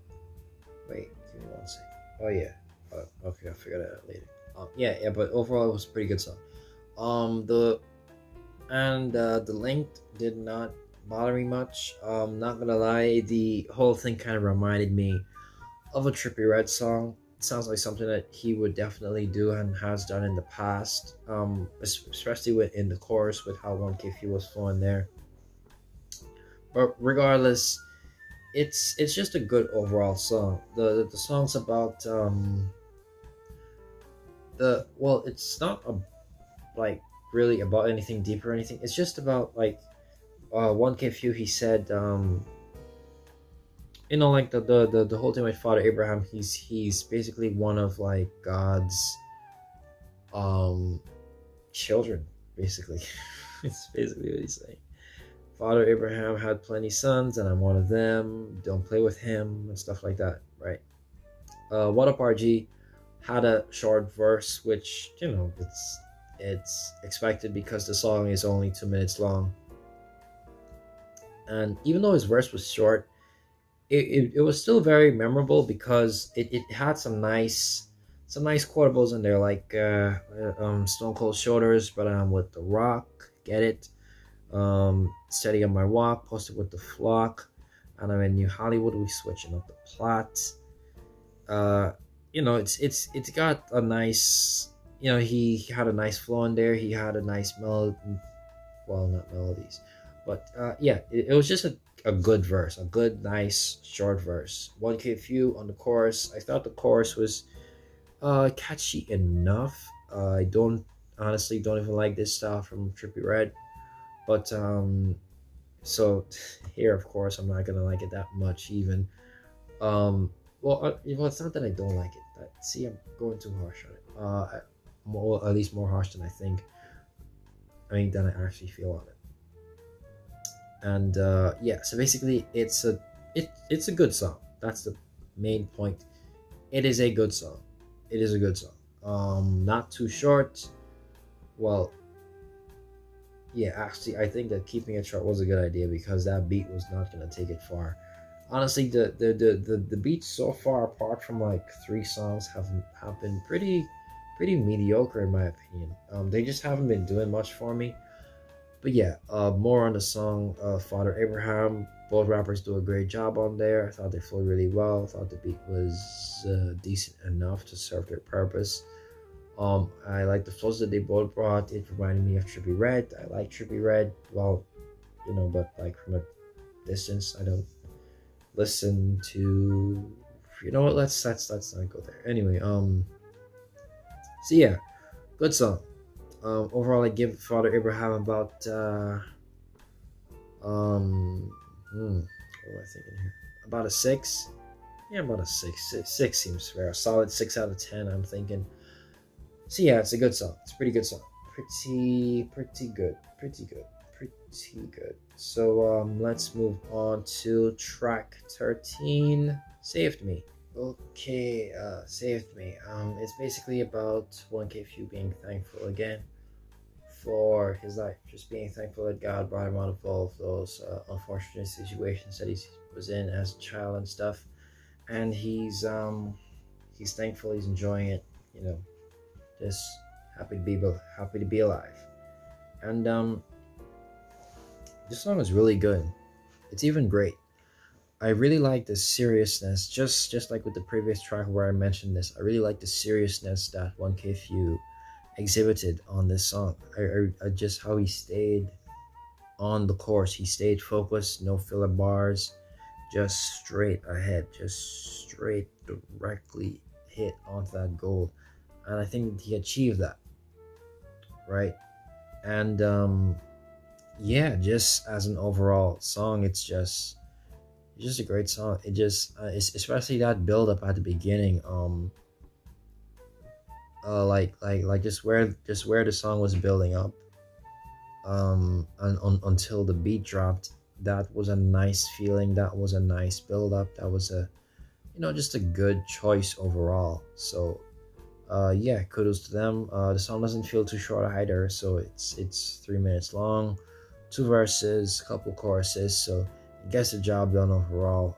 Wait, give me one second. Oh yeah. Okay, I'll figure that out later. Yeah, but overall it was a pretty good song. The length did not bother me much. Not gonna lie, the whole thing kind of reminded me of a Trippie Redd song. It sounds like something that he would definitely do and has done in the past. Especially in the chorus with how 1K Phew was flowing there. But regardless, it's just a good overall song. The song's about it's not like really about anything deep or anything. It's just about like 1K Phew. He said like the whole thing with Father Abraham. He's basically one of like God's children. Basically, it's basically what he's saying. Father Abraham had plenty sons, and I'm one of them. Don't play with him and stuff like that, right? WHATUPRG had a short verse, which it's expected because the song is only 2 minutes long. And even though his verse was short, it was still very memorable because it had some nice quotables in there, like Stone Cold Shoulders, but I'm with the Rock, get it? Steady on my walk, posted with the flock, and I'm in New Hollywood, we switching up the plot. It's got a nice, he had a nice flow in there. He had a nice melody, well, not melodies, but it was just a good verse, a good, nice, short verse. 1K Phew on the chorus. I thought the chorus was catchy enough. I honestly don't even like this style from Trippie Redd. But so here, of course, I'm not gonna like it that much even. It's not that I don't like it. See, I'm going too harsh on it. At least more harsh than I think. Than I actually feel on it. And so basically, it's a good song. That's the main point. It is a good song. It is a good song. Not too short. Well. Yeah, actually, I think that keeping it short was a good idea because that beat was not gonna take it far. Honestly, the beats so far, apart from like 3 songs, have been pretty mediocre in my opinion. They just haven't been doing much for me. But yeah, more on the song Father Abraham. Both rappers do a great job on there. I thought they flowed really well. I thought the beat was decent enough to serve their purpose. I like the flows that they both brought. It reminded me of Trippie Redd. I like Trippie Redd. Well, but like from a distance, I don't listen to. You know what? Let's not go there. Anyway, so yeah, good song. Overall, I give Father Abraham about what am I thinking here? About a 6. Yeah, about a 6. 6 seems fair. A solid 6 out of 10. I'm thinking. So yeah, it's a good song. It's a pretty good song. Pretty good. So let's move on to track 13. Saved Me. Okay, Saved Me. It's basically about 1K Phew being thankful again for his life. Just being thankful that God brought him out of all of those unfortunate situations that he was in as a child and stuff. And he's thankful. He's enjoying it. Just happy to be alive. And this song is really good. It's even great. I really like the seriousness, just like with the previous track where I mentioned this. I really like the seriousness that 1K Phew exhibited on this song. I just how he stayed on the course. He stayed focused, no filler bars, just straight ahead, just straight directly hit onto that goal. and I think he achieved that, right? And yeah, just as an overall song, it's just a great song. It just especially that build up at the beginning, like just where the song was building up, until the beat dropped. That was a nice feeling. That was a nice build up. That was a, just a good choice overall. So yeah, kudos to them. The song doesn't feel too short either, so it's 3 minutes long, two verses, couple choruses, so it gets the job done overall.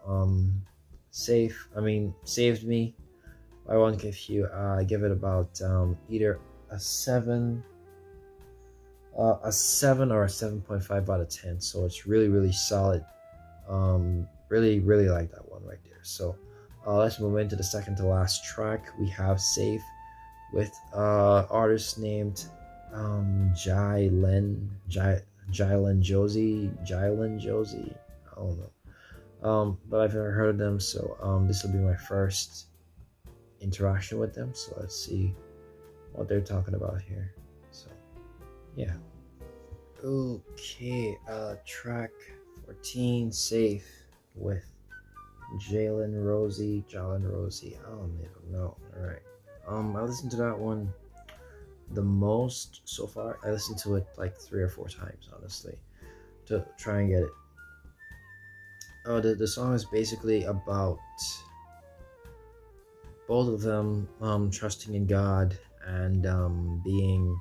Saved me by 1K Phew. I give it about either a seven or a 7.5 out of 10. So it's really really solid. Really really like that one right there. So let's move into the second to last track. We have Safe with artist named Jylen Josie. I don't know. But I've never heard of them, so this will be my first interaction with them. So let's see what they're talking about here. So yeah. Okay, track 14, Safe with Jylen Rosie. I don't even know. Alright. I listened to that one the most so far. I listened to it like 3 or 4 times, honestly, to try and get it. The song is basically about both of them trusting in God and being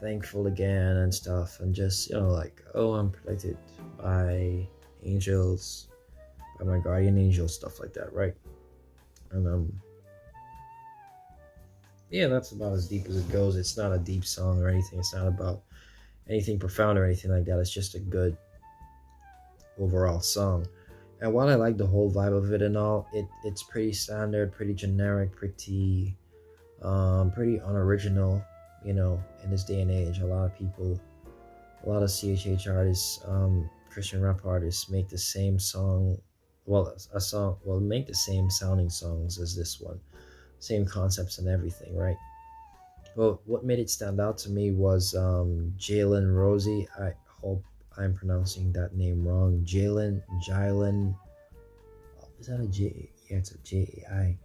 thankful again and stuff, and just like, oh, I'm protected by angels, by my guardian angel, stuff like that, right? And yeah, that's about as deep as it goes. It's not a deep song or anything. It's not about anything profound or anything like that. It's just a good overall song. And while I like the whole vibe of it and all, it's pretty standard, pretty generic, pretty unoriginal, in this day and age. A lot of CHH artists, Christian rap artists, make the same song, make the same sounding songs as this one, same concepts and everything, right? Well, what made it stand out to me was Jylen Rosie. I hope I'm pronouncing that name wrong. Jylen. Is that a J? Yeah, it's a J-A-I.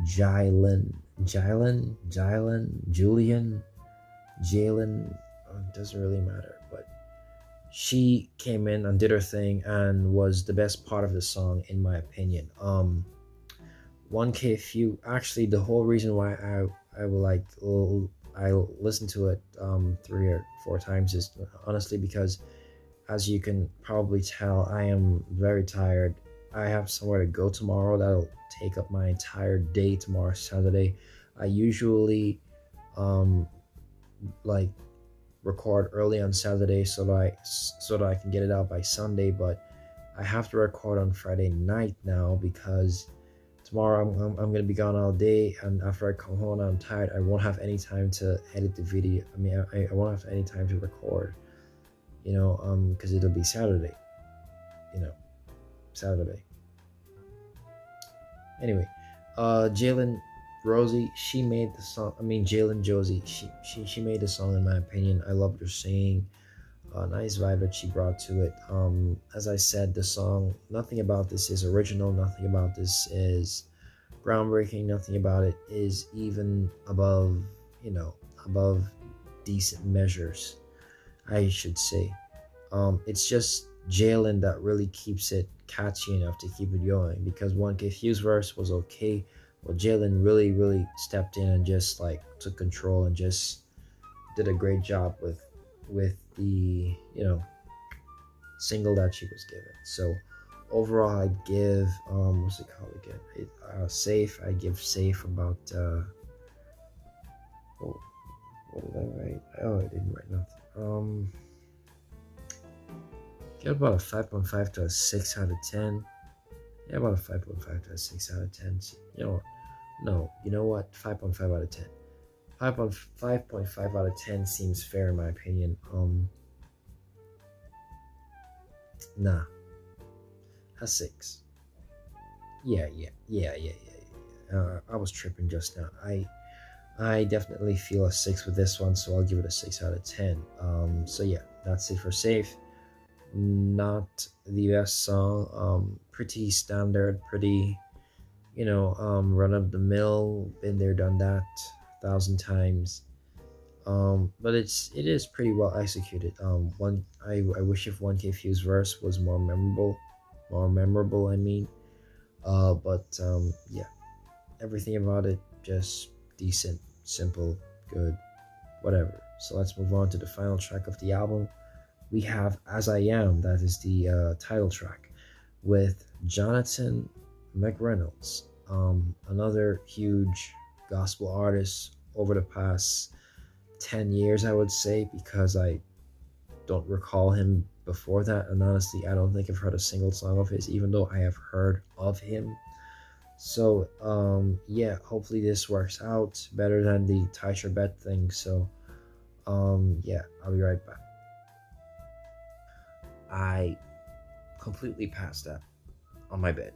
Jylen. Julian. Jylen. It doesn't really matter, but she came in and did her thing and was the best part of the song, in my opinion. 1K Phew. Actually, the whole reason why I listened to it 3 or 4 times is honestly because, as you can probably tell, I am very tired. I have somewhere to go tomorrow that'll take up my entire day tomorrow, Saturday. I usually like record early on Saturday so that I can get it out by Sunday, but I have to record on Friday night now because tomorrow I'm gonna be gone all day, and after I come home I'm tired. I won't have any time to edit the video. I won't have any time to record, because it'll be Saturday. Saturday. Anyway, Jylen Rosie, she made the song. Jylen Josie, she made the song, in my opinion. I loved her singing. Nice vibe that she brought to it. As I said, the song, nothing about this is original. Nothing about this is groundbreaking. Nothing about it is even above decent measures, I should say. It's just Jylen that really keeps it catchy enough to keep it going, because 1K Phew's verse was okay, but Jylen really really stepped in and just like took control and just did a great job with the single that she was given. So overall, I give what's it called again? Safe. I give Safe about what did I write? Oh, I didn't write nothing. Get about a 5.5 to a 6 out of 10. Yeah, about a 5.5 to a 6 out of 10. You know what? 5.5 out of 10. 5.5 out of 10 seems fair in my opinion. Nah. A 6. Yeah. I was tripping just now. I definitely feel a 6 with this one, so I'll give it a 6 out of 10. So yeah, that's it for Safe. Not the best song. Pretty standard, pretty, run of the mill. Been there, done that, 1,000 times. But it is pretty well executed. I wish if 1K Few's verse was more memorable, I mean. But yeah, everything about it just decent, simple, good, whatever. So let's move on to the final track of the album. We have As I Am, that is the title track, with Jonathan McReynolds, another huge gospel artist over the past 10 years, I would say, because I don't recall him before that. And honestly, I don't think I've heard a single song of his, even though I have heard of him. So, yeah, hopefully this works out better than the Tysher Bet thing. So, yeah, I'll be right back. I completely passed out on my bed.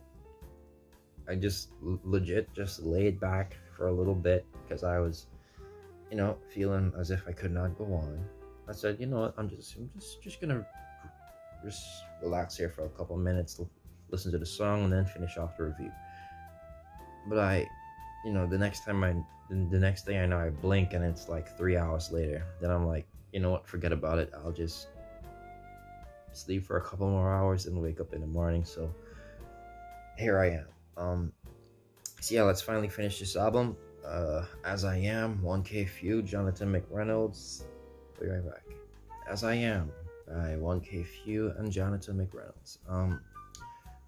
I just legit just laid back for a little bit because I was, feeling as if I could not go on. I said, you know what, I'm just gonna just relax here for a couple minutes, listen to the song, and then finish off the review. But the next thing I know, I blink and it's like 3 hours later. Then I'm like, you know what, forget about it. I'll just sleep for a couple more hours and wake up in the morning. So here I am. So yeah, let's finally finish this album. As I Am, 1K Phew, Jonathan McReynolds. Be right back. As I Am by 1K Phew and Jonathan McReynolds.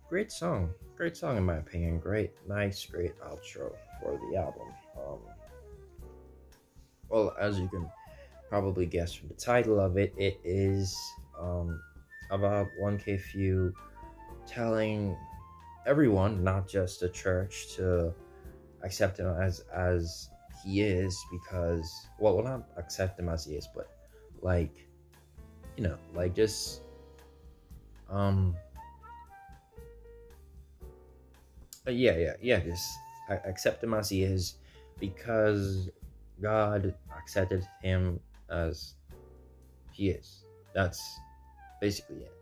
Great song in my opinion. Great outro for the album. Well, as you can probably guess from the title of it, it is about 1K Phew telling everyone, not just the church, to accept him as he is, because not accept him as he is, but just just accept him as he is, because God accepted him as he is. That's basically it.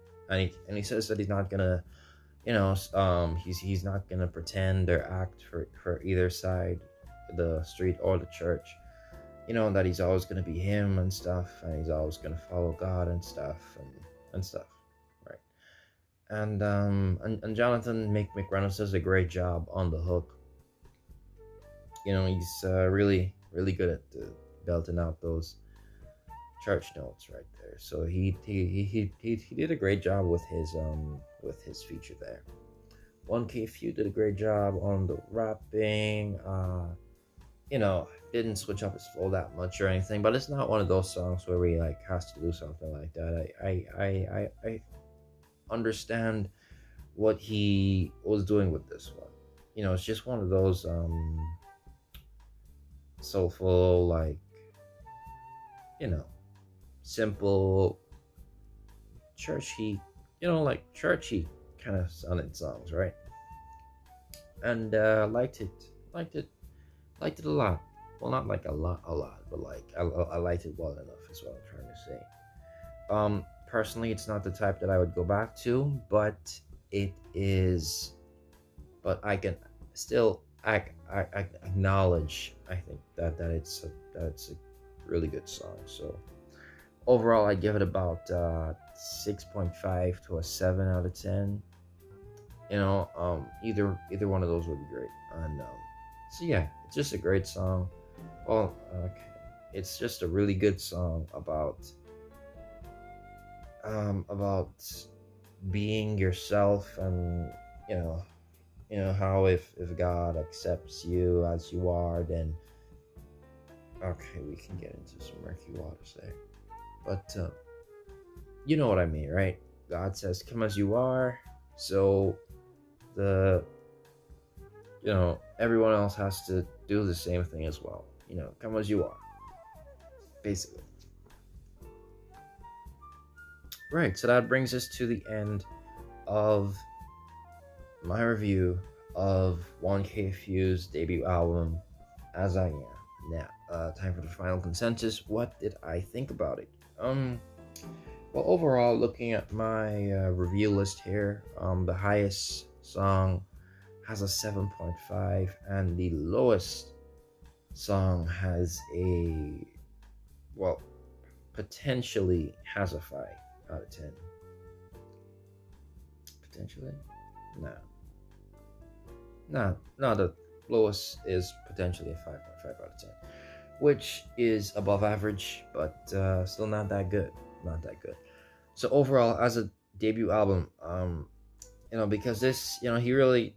And he says that he's not gonna, he's not gonna pretend or act for either side, the street or the church. That he's always gonna be him and stuff, and he's always gonna follow God and stuff, right? And Jonathan McReynolds does a great job on the hook. He's really good at belting out those church notes right there. So he did a great job with his feature there. 1K Phew did a great job on the rapping. Didn't switch up his flow that much or anything, but it's not one of those songs where he has to do something like that. I understand what he was doing with this one. It's just one of those soulful, simple, churchy, churchy kind of sounding songs, right? And liked it a lot. Well, not like a lot, but I liked it well enough is what I'm trying to say. Personally, it's not the type that I would go back to, but it is. But I can still I acknowledge. I think that it's a really good song. So overall, I give it about 6.5 to a 7 out of 10. Either one of those would be great. And so yeah, it's just a great song. Well, it's just a really good song about being yourself, and how if God accepts you as you are, then we can get into some murky waters there. But you know what I mean, right? God says, "Come as you are," so everyone else has to do the same thing as well. Come as you are, basically. Right, so that brings us to the end of my review of 1K Phew's debut album, As I Am. Now, time for the final consensus. What did I think about it? Well, overall, looking at my review list here, the highest song has a 7.5, and the lowest song has a, well, potentially has a 5 out of 10. Potentially? No. No, the lowest is potentially a 5.5 out of 10, which is above average, but still not that good. Not that good. So overall, as a debut album, because this, he really,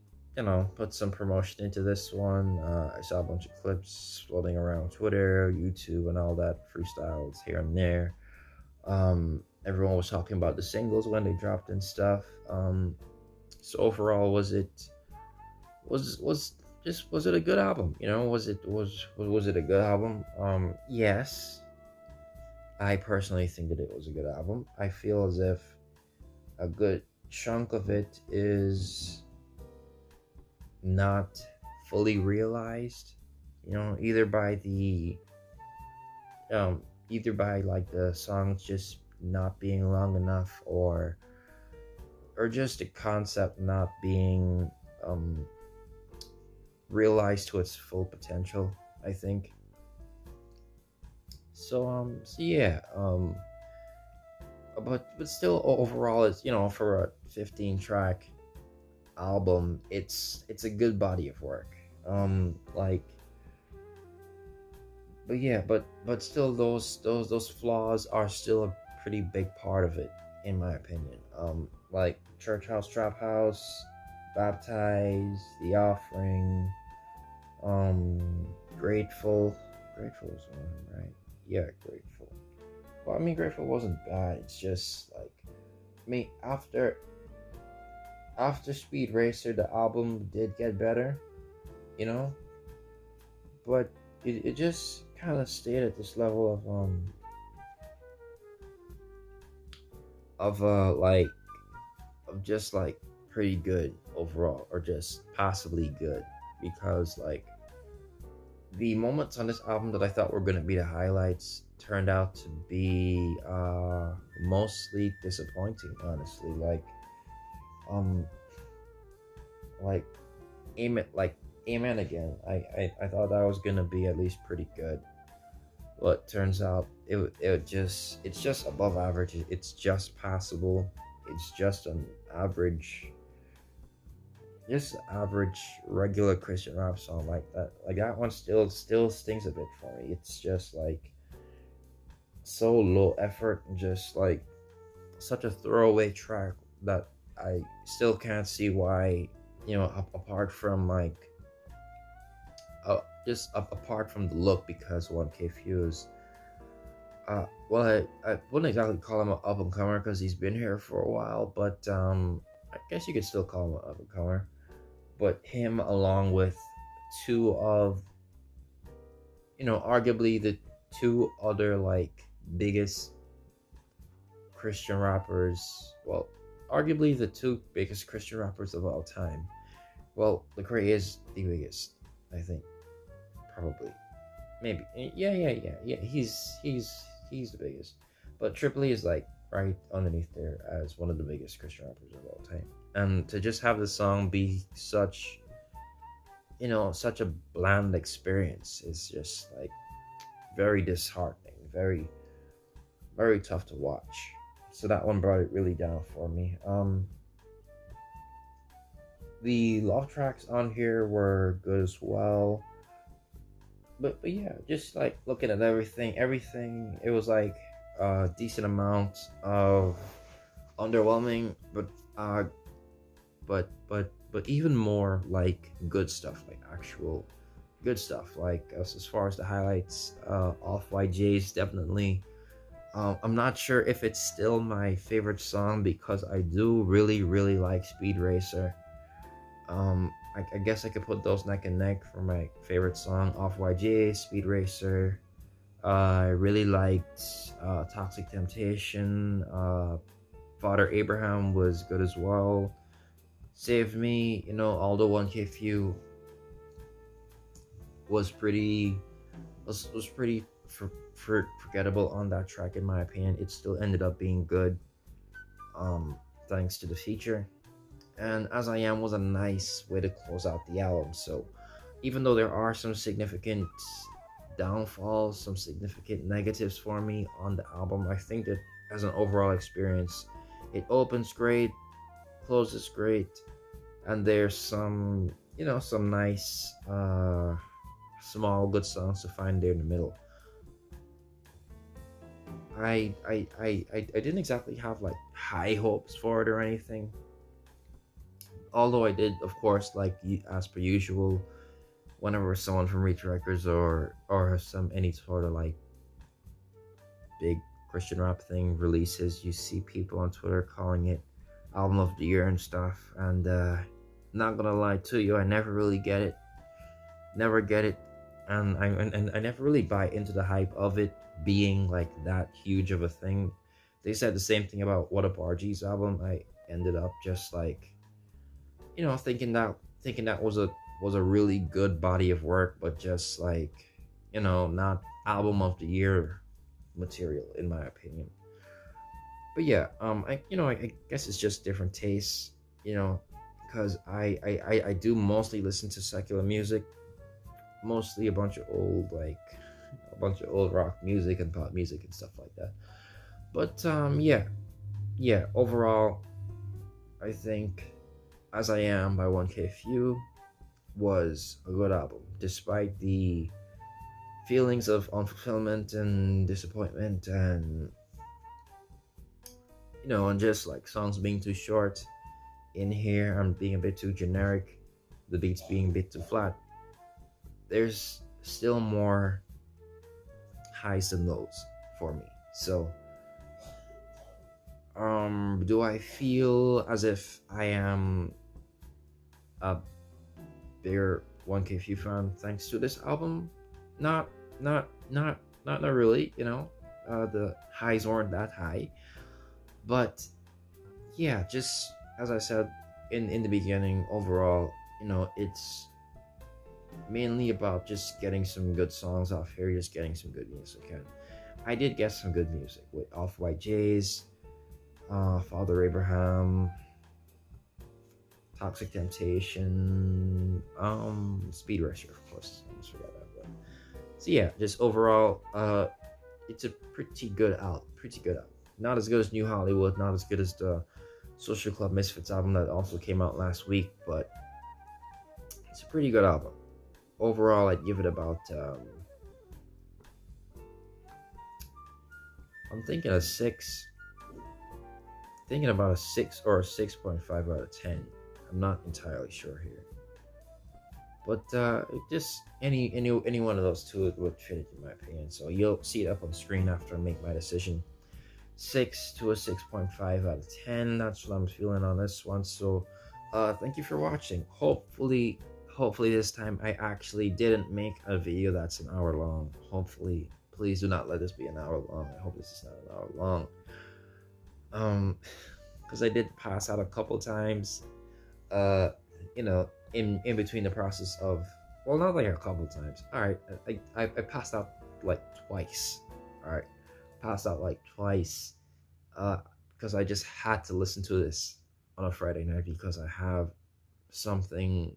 put some promotion into this one. I saw a bunch of clips floating around Twitter, YouTube, and all that, freestyles here and there. Everyone was talking about the singles when they dropped and stuff. So overall, was it a good album? Was it a good album? Yes. I personally think that it was a good album. I feel as if a good chunk of it is not fully realized, either by like the songs just not being long enough, or just the concept not being realized to its full potential, I think. So yeah, but still, overall, it's, for a 15 track album, it's a good body of work. But yeah, but still, those flaws are still a pretty big part of it, in my opinion. Like Church House, Trap House, Baptized, The Offering, Grateful was one, right? Yeah, Grateful. Well, I mean, Grateful wasn't bad. It's just like, after Speed Racer, the album did get better, but it just kind of stayed at this level of just like pretty good overall, or just possibly good, because like the moments on this album that I thought were going to be the highlights turned out to be mostly disappointing, honestly. Like Amen Again. I thought that was going to be at least pretty good, but turns out it's just above average. It's just passable. It's just an average regular Christian rap song. Like that one still stings a bit for me. It's just like so low effort, and just like such a throwaway track that I still can't see why, apart from like just apart from the look, because 1K Phews, well, I wouldn't exactly call him an up and comer because he's been here for a while, but I guess you could still call him an up and comer. But him, along with two of, arguably the two other like biggest Christian rappers, well, arguably the two biggest Christian rappers of all time. Well, Lecrae is the biggest, I think, probably, maybe, yeah. He's the biggest, but Triple E is like right underneath there as one of the biggest Christian rappers of all time. And to just have the song be such a bland experience is just like very disheartening, very, very tough to watch. So that one brought it really down for me. The love tracks on here were good as well, but yeah, just like looking at everything, it was like a decent amount of underwhelming, but even more like good stuff, like actual good stuff. Like as far as the highlights, Off White J's definitely. I'm not sure if it's still my favorite song, because I do really, really like Speed Racer. I guess I could put those neck and neck for my favorite song. Off White J, Speed Racer. I really liked Toxic Temptation. Father Abraham was good as well. Save Me, although 1K Phew was pretty was pretty forgettable on that track in my opinion. It still ended up being good, thanks to the feature. And As I Am was a nice way to close out the album. So even though there are some significant downfalls, some significant negatives for me on the album, I think that as an overall experience, it opens great, closes great, and there's some, some nice small good songs to find there in the middle. I didn't exactly have like high hopes for it or anything, although I did, of course, like as per usual, whenever someone from Reach Records or some any sort of like big Christian rap thing releases, you see people on Twitter calling it album of the year and stuff. And not gonna lie to you, I never really get it, never get it, and I never really buy into the hype of it being like that huge of a thing. They said the same thing about WHATUPRG's album. I ended up just like, thinking that was a really good body of work, but just like, not album of the year material in my opinion. But yeah, I guess it's just different tastes, because I do mostly listen to secular music, mostly a bunch of old rock music and pop music and stuff like that. But yeah, overall, I think As I Am by 1K Phew was a good album, despite the feelings of unfulfillment and disappointment, and and just like songs being too short in here and being a bit too generic, the beats being a bit too flat. There's still more highs than lows for me. So, do I feel as if I am a bigger 1K Phew fan thanks to this album? Not, not really. The highs weren't that high, but yeah, just as I said in the beginning, overall, it's mainly about just getting some good songs off here, just getting some good music. And I did get some good music with Off-White J's, Father Abraham, Toxic Temptation, Speed Racer, of course. I almost forgot that one. So yeah, just overall, it's a pretty good album. Pretty good album. Not as good as New Hollywood, not as good as the Social Club Misfits album that also came out last week, but it's a pretty good album. Overall, I'd give it about I'm thinking a 6. Thinking about a 6 or a 6.5 out of 10. I'm not entirely sure here, but just any one of those two would fit it in my opinion. So you'll see it up on screen after I make my decision. 6 to a 6.5 out of 10. That's what I'm feeling on this one. So thank you for watching. Hopefully this time I actually didn't make a video that's an hour long. Hopefully, please do not let this be an hour long. I hope this is not an hour long. Because I did pass out a couple times, in between the process of, well, not like a couple times. All right, I passed out like twice. All right, passed out like twice, because I just had to listen to this on a Friday night because I have something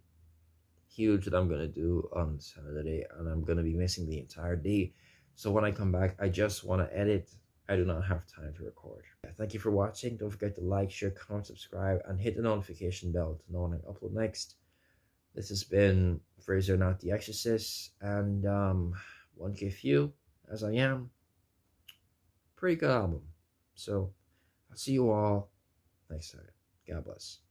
huge that I'm gonna do on Saturday, and I'm gonna be missing the entire day. So when I come back, I just want to edit. I do not have time to record. Thank you for watching. Don't forget to like, share, comment, subscribe, and hit the notification bell to know when I upload next. This has been Fraser, Not the Exorcist, and 1K Phew, As I Am. Pretty good album. So I'll see you all next time. God bless.